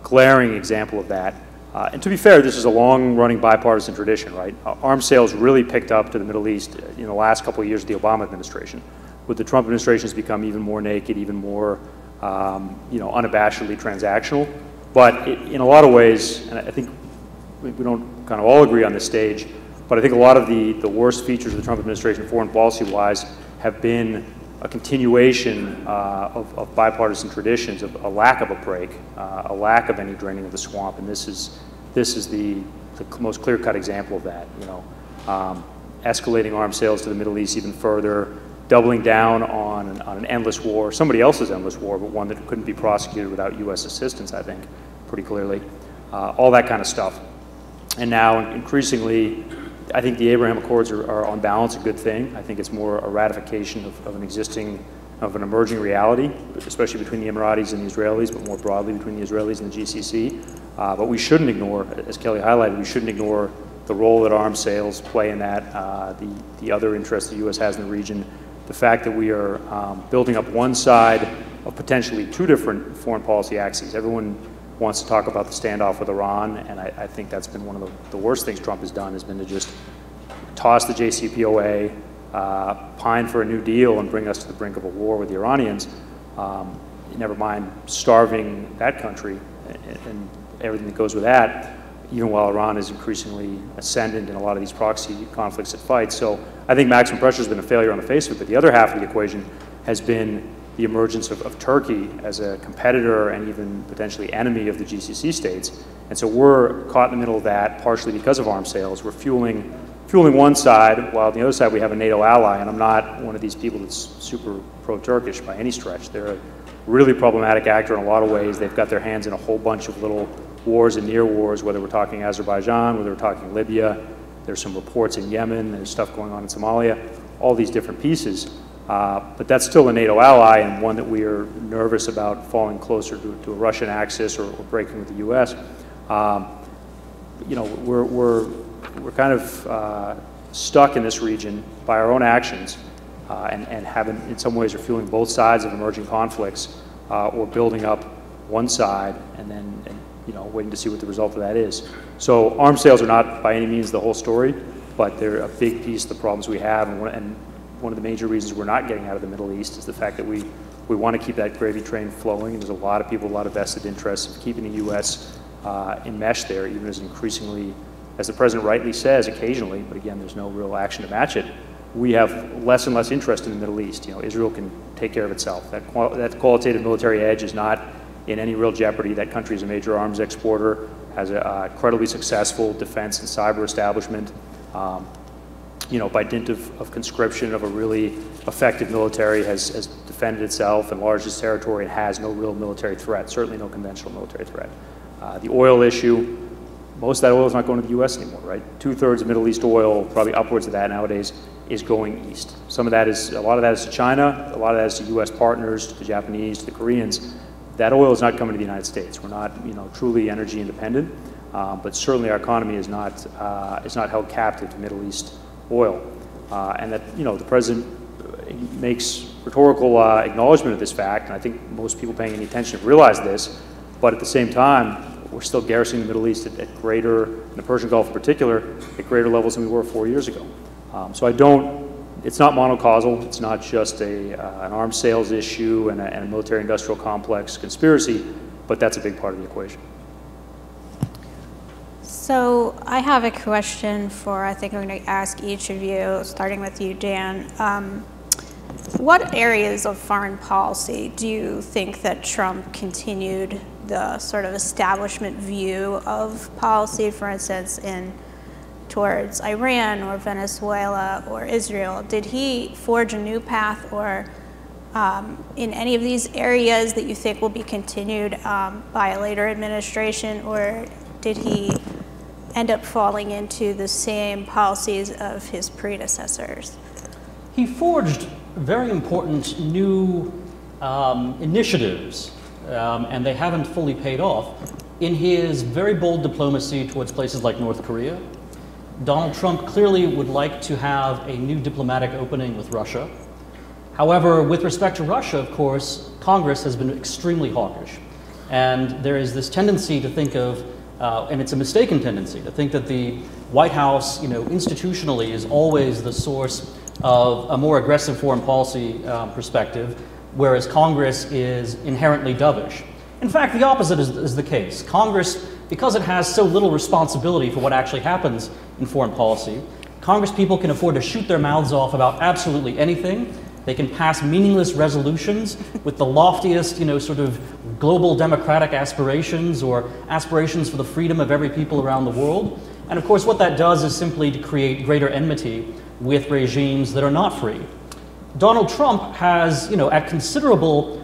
glaring example of that. And to be fair, this is a long-running bipartisan tradition, right? Arms sales really picked up to the Middle East in the last couple of years of the Obama administration. With the Trump administration, it's become even more naked, even more, you know, unabashedly transactional. But in a lot of ways, and I think we don't kind of all agree on this stage, but I think a lot of the worst features of the Trump administration, foreign policy-wise, have been a continuation of bipartisan traditions, of a lack of a break, a lack of any draining of the swamp, and this is the most clear-cut example of that. You know, escalating arms sales to the Middle East even further, doubling down on an endless war, somebody else's endless war, but one that couldn't be prosecuted without U.S. assistance, I think, pretty clearly. All that kind of stuff. And now, increasingly, I think the Abraham Accords are on balance a good thing. I think it's more a ratification of an emerging reality, especially between the Emiratis and the Israelis, but more broadly between the Israelis and the GCC. But we shouldn't ignore, as Kelly highlighted, we shouldn't ignore the role that arms sales play in that, the other interests the U.S. has in the region, the fact that we are building up one side of potentially two different foreign policy axes. Everyone wants to talk about the standoff with Iran, and I think that's been one of the worst things Trump has done, has been to just toss the JCPOA, pine for a new deal, and bring us to the brink of a war with the Iranians. Never mind starving that country and everything that goes with that, even while Iran is increasingly ascendant in a lot of these proxy conflicts it fights. So I think maximum pressure has been a failure on the face of it, but the other half of the equation has been the emergence of Turkey as a competitor and even potentially enemy of the GCC states. And so we're caught in the middle of that, partially because of arms sales. We're fueling one side, while on the other side we have a NATO ally, and I'm not one of these people that's super pro-Turkish by any stretch. They're a really problematic actor in a lot of ways. They've got their hands in a whole bunch of little wars and near wars, whether we're talking Azerbaijan, whether we're talking Libya. There's some reports in Yemen, there's stuff going on in Somalia, all these different pieces. But that's still a NATO ally, and one that we are nervous about falling closer to a Russian axis or breaking with the U.S. You know, we're kind of stuck in this region by our own actions, and having, in some ways, are fueling both sides of emerging conflicts, or building up one side and then you know, waiting to see what the result of that is. So arms sales are not by any means the whole story, but they're a big piece of the problems we have, and one of the major reasons we're not getting out of the Middle East is the fact that we We want to keep that gravy train flowing, and there's a lot of people, a lot of vested interests of keeping the U.S. Enmeshed there, even as increasingly, as the president rightly says occasionally, but again, there's no real action to match it, we have less and less interest in the Middle East. You know, Israel can take care of itself. That qualitative military edge is not in any real jeopardy. That country is a major arms exporter, has a incredibly successful defense and cyber establishment. You know, by dint of conscription of a really effective military, has defended itself, enlarged its territory, and has no real military threat, certainly no conventional military threat. The oil issue, most of that oil is not going to the U.S. anymore, right? 2/3 of Middle East oil, probably upwards of that nowadays, is going east. Some of that is, a lot of that is to China, a lot of that is to U.S. partners, to the Japanese, to the Koreans. That oil is not coming to the United States. We're not, you know, truly energy independent, but certainly our economy is not held captive to Middle East oil. And that, you know, the president makes rhetorical acknowledgement of this fact, and I think most people paying any attention have realized this, but at the same time, we're still garrisoning the Middle East at greater, in the Persian Gulf in particular, at greater levels than we were 4 years ago. So it's not monocausal, it's not just an arms sales issue and a military-industrial complex conspiracy, but that's a big part of the equation. So I have a question for, I think I'm going to ask each of you, starting with you, Dan. What areas of foreign policy do you think that Trump continued the sort of establishment view of policy, for instance, towards Iran or Venezuela or Israel? Did he forge a new path, or in any of these areas that you think will be continued by a later administration, or did he end up falling into the same policies of his predecessors? He forged very important new initiatives, and they haven't fully paid off. In his very bold diplomacy towards places like North Korea, Donald Trump clearly would like to have a new diplomatic opening with Russia. However, with respect to Russia, of course, Congress has been extremely hawkish. And there is this tendency to think of, and it's a mistaken tendency, to think that the White House, you know, institutionally is always the source of a more aggressive foreign policy perspective, whereas Congress is inherently dovish. In fact, the opposite is the case. Congress, because it has so little responsibility for what actually happens in foreign policy, Congress people can afford to shoot their mouths off about absolutely anything. They can pass meaningless resolutions with the loftiest, you know, sort of global democratic aspirations or aspirations for the freedom of every people around the world. And of course, what that does is simply to create greater enmity with regimes that are not free. Donald Trump has, you know, at considerable,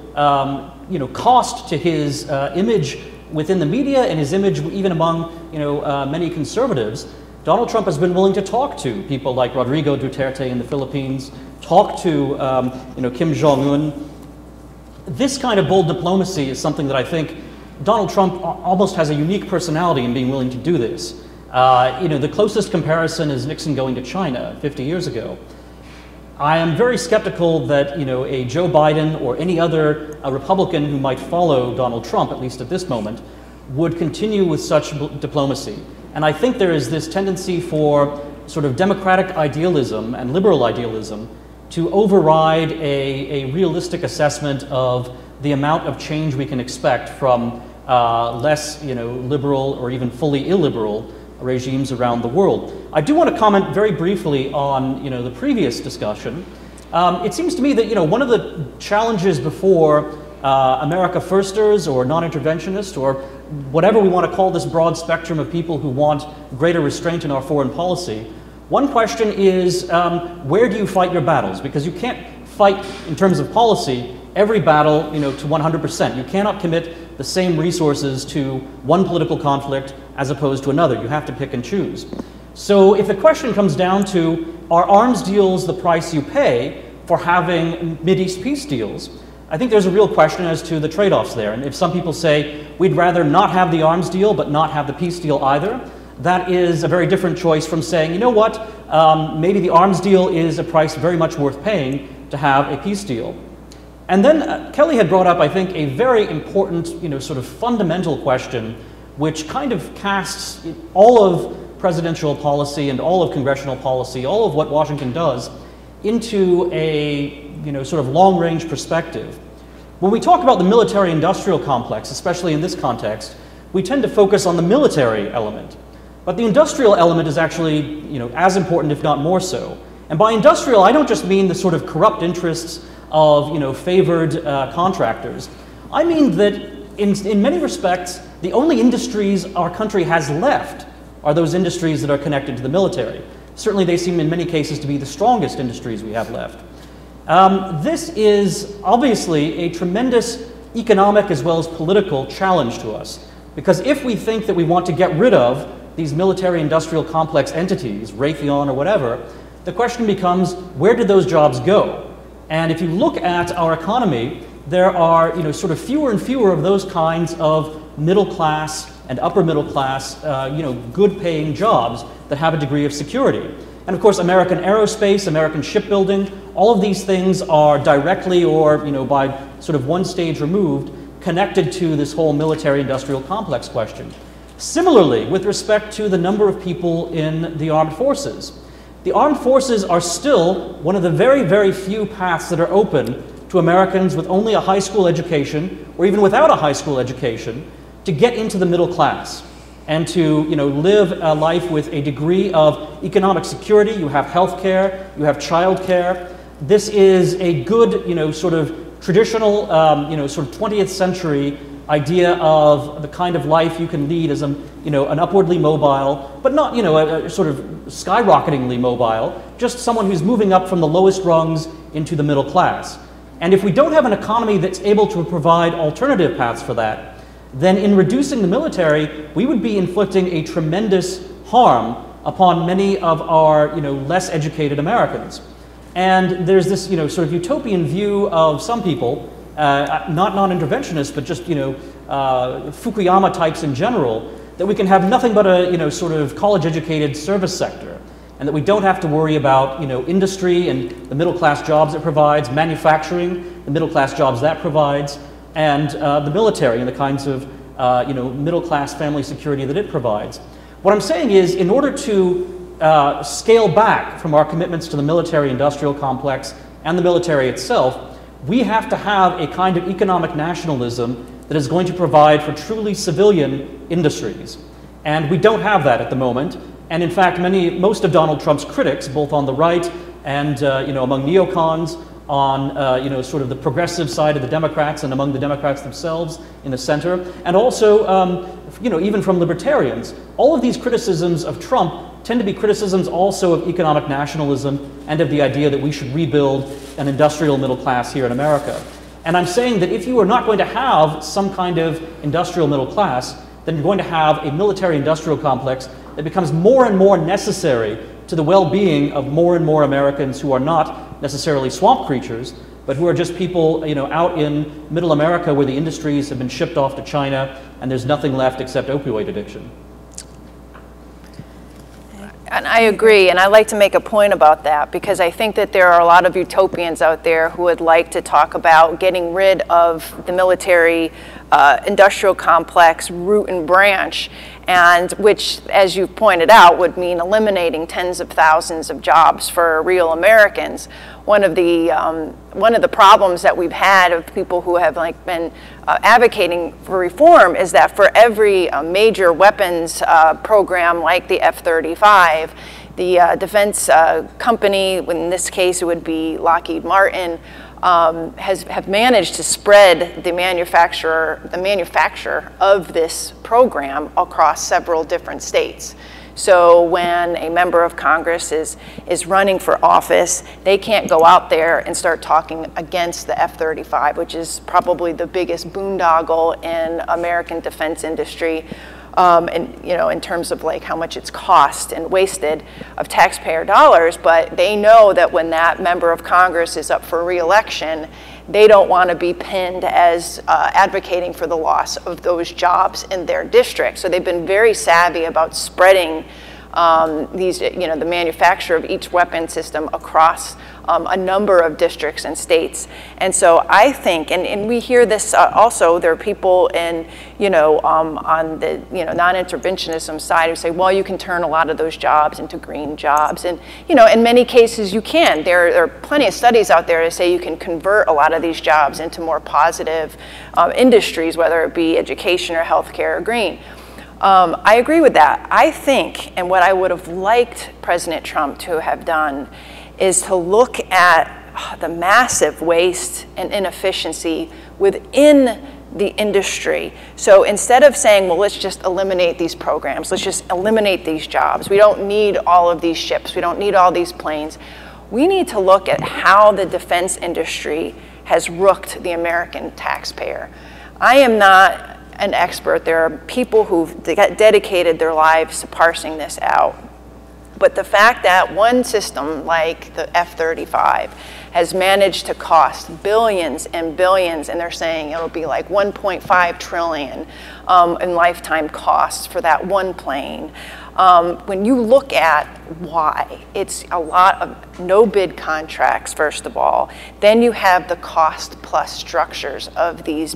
you know, cost to his image within the media and his image even among, you know, many conservatives, Donald Trump has been willing to talk to people like Rodrigo Duterte in the Philippines, talk to, you know, Kim Jong-un. This kind of bold diplomacy is something that I think Donald Trump almost has a unique personality in being willing to do this. You know, the closest comparison is Nixon going to China 50 years ago. I am very skeptical that, you know, a Joe Biden or any other Republican who might follow Donald Trump, at least at this moment, would continue with such diplomacy. And I think there is this tendency for sort of democratic idealism and liberal idealism to override a realistic assessment of the amount of change we can expect from less, you know, liberal or even fully illiberal regimes around the world. I do want to comment very briefly on, you know, the previous discussion. It seems to me that, you know, one of the challenges before America Firsters or non-interventionists or whatever we want to call this broad spectrum of people who want greater restraint in our foreign policy, one question is, where do you fight your battles? Because you can't fight, in terms of policy, every battle, you know, to 100%. You cannot commit the same resources to one political conflict as opposed to another. You have to pick and choose. So if the question comes down to, are arms deals the price you pay for having Mideast peace deals, I think there's a real question as to the trade-offs there. And if some people say, we'd rather not have the arms deal but not have the peace deal either, that is a very different choice from saying, you know what, maybe the arms deal is a price very much worth paying to have a peace deal. And then Kelly had brought up, I think, a very important, you know, sort of fundamental question, which kind of casts all of presidential policy and all of congressional policy, all of what Washington does, into a, you know, sort of long-range perspective. When we talk about the military-industrial complex, especially in this context, we tend to focus on the military element. But the industrial element is actually, as important, if not more so. And by industrial, I don't just mean the sort of corrupt interests of, favored contractors. I mean that in many respects, the only industries our country has left are those industries that are connected to the military. Certainly they seem in many cases to be the strongest industries we have left. This is obviously a tremendous economic as well as political challenge to us, because if we think that we want to get rid of these military-industrial complex entities, Raytheon or whatever, the question becomes, where did those jobs go? And if you look at our economy, there are sort of fewer and fewer of those kinds of middle class and upper middle class, good paying jobs that have a degree of security. And of course, American aerospace, American shipbuilding, all of these things are directly or by sort of one stage removed connected to this whole military-industrial complex question. Similarly, with respect to the number of people in the armed forces, the armed forces are still one of the very, very few paths that are open to Americans with only a high school education, or even without a high school education, to get into the middle class and to live a life with a degree of economic security. You have health care, you have child care. This is a good, sort of traditional, sort of 20th century idea of the kind of life you can lead as an upwardly mobile, but not, a sort of skyrocketingly mobile, just someone who's moving up from the lowest rungs into the middle class. And if we don't have an economy that's able to provide alternative paths for that, then in reducing the military, we would be inflicting a tremendous harm upon many of our, less educated Americans. And there's this, sort of utopian view of some people, not non-interventionists, but just, Fukuyama types in general, that we can have nothing but a, sort of college-educated service sector, and that we don't have to worry about, industry and the middle-class jobs it provides, manufacturing, the middle-class jobs that provides, and the military and the kinds of middle-class family security that it provides. What I'm saying is, in order to scale back from our commitments to the military-industrial complex and the military itself, we have to have a kind of economic nationalism that is going to provide for truly civilian industries. And we don't have that at the moment. And in fact, most of Donald Trump's critics, both on the right and among neocons, on sort of the progressive side of the Democrats and among the Democrats themselves in the center, and also even from libertarians. All of these criticisms of Trump tend to be criticisms also of economic nationalism and of the idea that we should rebuild an industrial middle class here in America. And I'm saying that if you are not going to have some kind of industrial middle class, then you're going to have a military-industrial complex that becomes more and more necessary to the well-being of more and more Americans who are not necessarily swamp creatures, but who are just people out in middle America where the industries have been shipped off to China and there's nothing left except opioid addiction. And I agree, and I like to make a point about that because I think that there are a lot of utopians out there who would like to talk about getting rid of the military industrial complex root and branch, and which, as you've pointed out, would mean eliminating tens of thousands of jobs for real Americans. One of the problems that we've had of people who have been advocating for reform is that for every major weapons program like the F-35, the defense company, in this case it would be Lockheed Martin, have managed to spread the manufacture of this program across several different states. So when a member of Congress is running for office, they can't go out there and start talking against the F-35, which is probably the biggest boondoggle in American defense industry, in terms of how much it's cost and wasted of taxpayer dollars. But they know that when that member of Congress is up for re-election, they don't want to be pinned as advocating for the loss of those jobs in their district. So they've been very savvy about spreading the manufacture of each weapon system across a number of districts and states. And so I think, and we hear this also, there are people on the non-interventionism side who say, well, you can turn a lot of those jobs into green jobs. And in many cases you can. There are plenty of studies out there that say you can convert a lot of these jobs into more positive industries, whether it be education or healthcare or green. I agree with that. I think, and what I would have liked President Trump to have done is to look at the massive waste and inefficiency within the industry. So instead of saying, well, let's just eliminate these programs, let's just eliminate these jobs, we don't need all of these ships, we don't need all these planes, we need to look at how the defense industry has rooked the American taxpayer. I am not an expert. There are people who've dedicated their lives to parsing this out. But the fact that one system like the F-35 has managed to cost billions and billions, and they're saying it'll be like 1.5 trillion in lifetime costs for that one plane. When you look at why, it's a lot of no-bid contracts, first of all. Then you have the cost-plus structures of these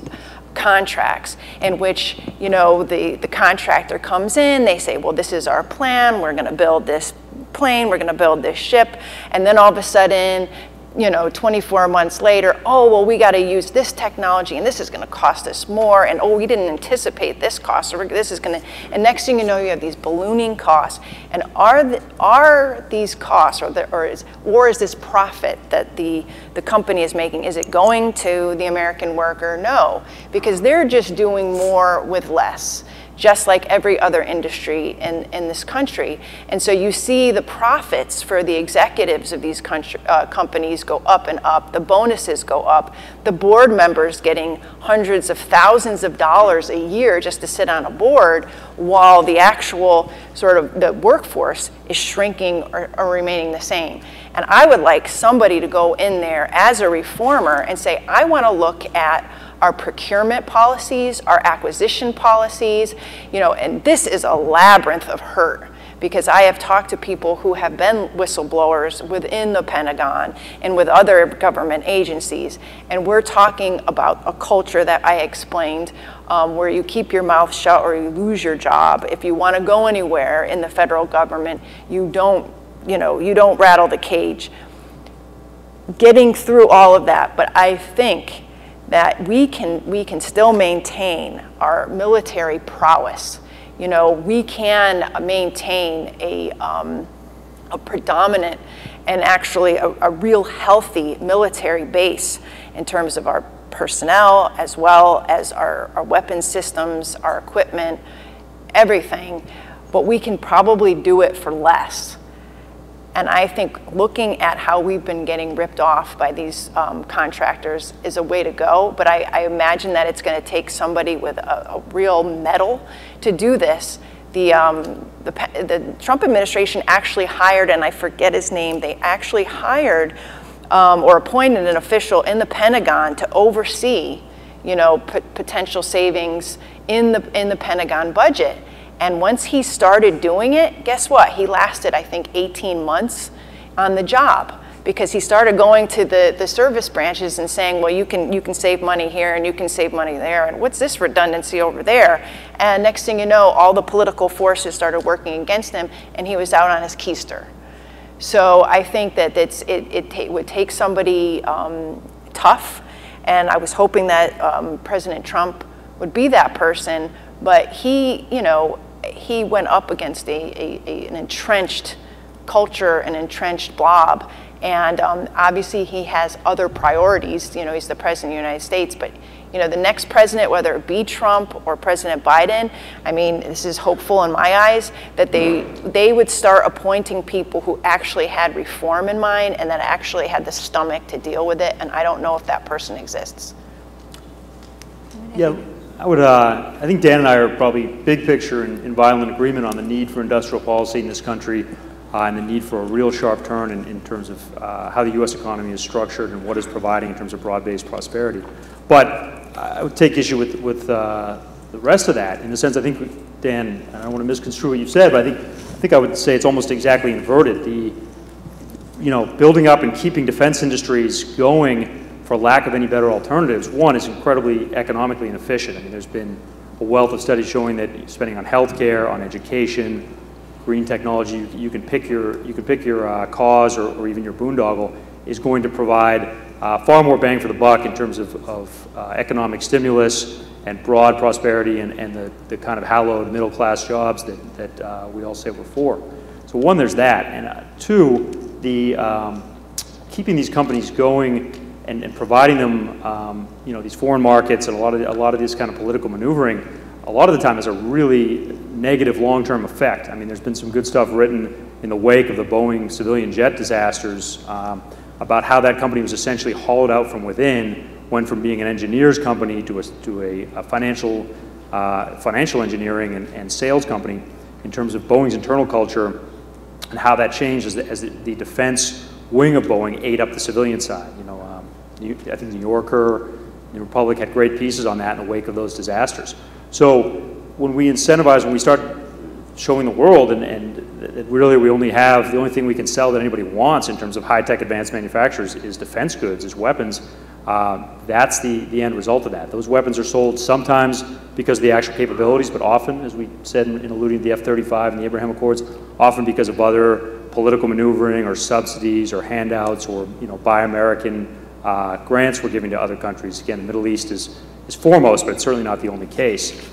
contracts in which, the contractor comes in, they say, well, this is our plan, we're going to build this plane, we're going to build this ship, and then all of a sudden, 24 months later, oh, well, we got to use this technology, and this is going to cost us more, and oh, we didn't anticipate this cost, or this is going to, and next thing you know, you have these ballooning costs. And are these costs, or is this profit that the company is making, is it going to the American worker? No, because they're just doing more with less, just like every other industry in this country. And so you see the profits for the executives of these companies go up and up, the bonuses go up, the board members getting hundreds of thousands of dollars a year just to sit on a board, while the actual the workforce is shrinking or remaining the same. And I would like somebody to go in there as a reformer and say, I want to look at our procurement policies, our acquisition policies, and this is a labyrinth of hurt, because I have talked to people who have been whistleblowers within the Pentagon and with other government agencies, and we're talking about a culture that I explained where you keep your mouth shut or you lose your job. If you want to go anywhere in the federal government, you don't rattle the cage. Getting through all of that, but I think that we can still maintain our military prowess. We can maintain a predominant and actually a real healthy military base in terms of our personnel, as well as our weapons systems, our equipment, everything. But we can probably do it for less. And I think looking at how we've been getting ripped off by these contractors is a way to go. But I imagine that it's going to take somebody with a real mettle to do this. The Trump administration actually hired, and I forget his name, they actually hired or appointed an official in the Pentagon to oversee, potential savings in the Pentagon budget. And once he started doing it, guess what? He lasted, I think, 18 months on the job, because he started going to the service branches and saying, well, you can save money here and you can save money there, and what's this redundancy over there? And next thing you know, all the political forces started working against him, and he was out on his keister. So I think that it would take somebody tough, and I was hoping that President Trump would be that person. But he went up against an entrenched culture, an entrenched blob, and obviously he has other priorities. He's the president of the United States, but the next president, whether it be Trump or President Biden, I mean, this is hopeful in my eyes, that they would start appointing people who actually had reform in mind and that actually had the stomach to deal with it. And I don't know if that person exists. Yeah. I think Dan and I are probably big picture in violent agreement on the need for industrial policy in this country and the need for a real sharp turn in terms of how the U.S. economy is structured and what it's providing in terms of broad-based prosperity. But I would take issue with the rest of that, in the sense, I think, Dan, I don't want to misconstrue what you've said, but I think I would say it's almost exactly inverted. Building up and keeping defense industries going for lack of any better alternatives, one, is incredibly economically inefficient. I mean, there's been a wealth of studies showing that spending on healthcare, on education, green technology, you can pick your cause or even your boondoggle, is going to provide far more bang for the buck in terms of economic stimulus and broad prosperity and the kind of hallowed middle class jobs that we all say we're for. So one, there's that, and two, keeping these companies going and providing them, these foreign markets and a lot of this kind of political maneuvering, a lot of the time has a really negative long-term effect. I mean, there's been some good stuff written in the wake of the Boeing civilian jet disasters about how that company was essentially hollowed out from within, went from being an engineers company to a financial engineering and sales company in terms of Boeing's internal culture, and how that changed as the defense wing of Boeing ate up the civilian side. I think the New Yorker, the Republic had great pieces on that in the wake of those disasters. So when we incentivize, when we start showing the world and really we only have, the only thing we can sell that anybody wants in terms of high-tech advanced manufacturers is defense goods, is weapons, that's the end result of that. Those weapons are sold sometimes because of the actual capabilities, but often, as we said in alluding to the F-35 and the Abraham Accords, often because of other political maneuvering or subsidies or handouts or Buy American grants we're giving to other countries. Again, the Middle East is foremost, but it's certainly not the only case.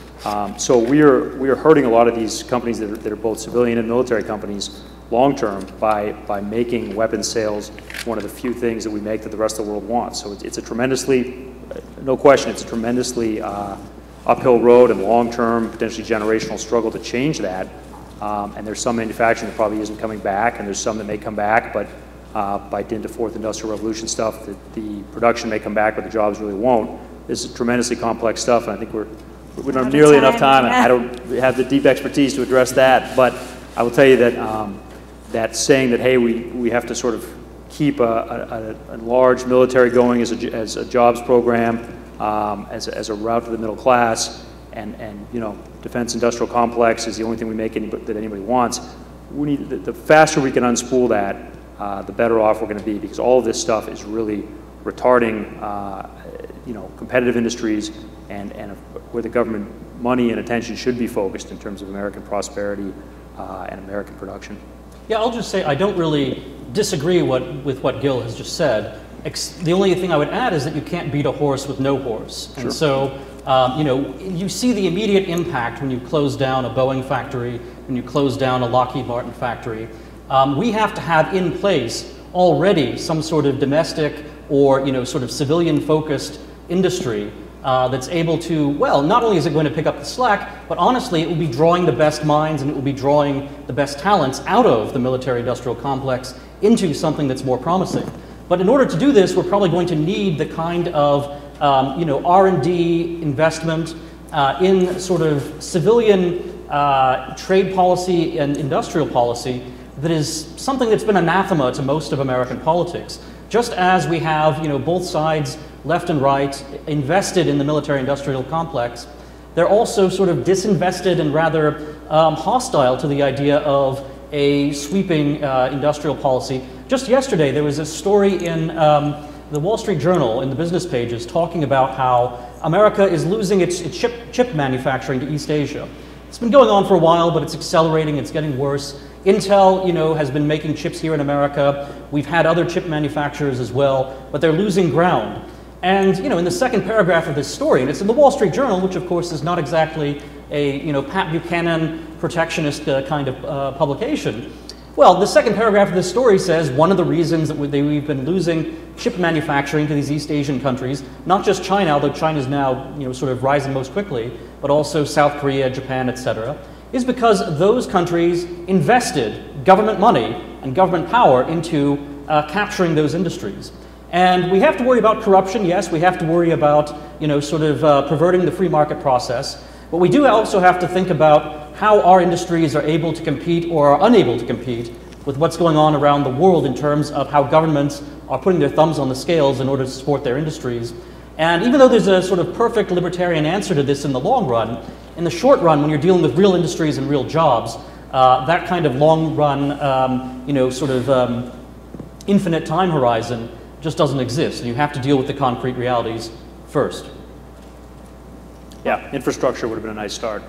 So we are hurting a lot of these companies that are both civilian and military companies long term by making weapons sales one of the few things that we make that the rest of the world wants. So it's a tremendously, no question, it's a tremendously uphill road and long term, potentially generational struggle to change that. And there's some manufacturing that probably isn't coming back, and there's some that may come back, but by dint of fourth industrial revolution stuff, the production may come back, but the jobs really won't. This is tremendously complex stuff, and I think we don't have nearly enough time, and I don't have the deep expertise to address that. But I will tell you that that saying that, hey, we have to sort of keep a large military going as a jobs program, as a route to the middle class, and defense industrial complex is the only thing we make that anybody wants. We need the faster we can unspool that, the better off we're going to be, because all of this stuff is really retarding competitive industries and where the government money and attention should be focused in terms of American prosperity and American production. Yeah, I'll just say I don't really disagree with what Gil has just said. The only thing I would add is that you can't beat a horse with no horse. Sure. And so, you see the immediate impact when you close down a Boeing factory, when you close down a Lockheed Martin factory. We have to have in place already some sort of domestic or sort of civilian-focused industry that's able to, well, not only is it going to pick up the slack, but honestly, it will be drawing the best minds and it will be drawing the best talents out of the military-industrial complex into something that's more promising. But in order to do this, we're probably going to need the kind of R&D investment in sort of civilian trade policy and industrial policy that is something that's been anathema to most of American politics. Just as we have, both sides, left and right, invested in the military-industrial complex, they're also sort of disinvested and rather hostile to the idea of a sweeping industrial policy. Just yesterday, there was a story in the Wall Street Journal in the business pages talking about how America is losing its chip manufacturing to East Asia. It's been going on for a while, but it's accelerating, it's getting worse. Intel, has been making chips here in America. We've had other chip manufacturers as well, but they're losing ground. And, in the second paragraph of this story, and it's in the Wall Street Journal, which of course is not exactly a, Pat Buchanan protectionist kind of publication. Well, the second paragraph of this story says one of the reasons that we've been losing chip manufacturing to these East Asian countries, not just China, although China's now, sort of rising most quickly, but also South Korea, Japan, etc., is because those countries invested government money and government power into capturing those industries. And we have to worry about corruption, yes, we have to worry about, sort of perverting the free market process, but we do also have to think about how our industries are able to compete or are unable to compete with what's going on around the world in terms of how governments are putting their thumbs on the scales in order to support their industries. And even though there's a sort of perfect libertarian answer to this in the long run, in the short run, when you're dealing with real industries and real jobs, that kind of long run, you know, sort of infinite time horizon just doesn't exist. And you have to deal with the concrete realities first. Yeah, infrastructure would have been a nice start.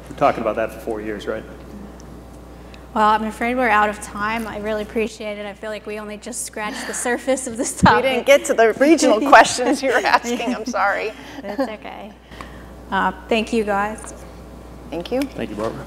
We're talking about that for 4 years, right? Well, I'm afraid we're out of time. I really appreciate it. I feel like we only just scratched the surface of this topic. We didn't get to the regional questions you were asking. I'm sorry. That's okay. Thank you, guys. Thank you. Thank you, Barbara.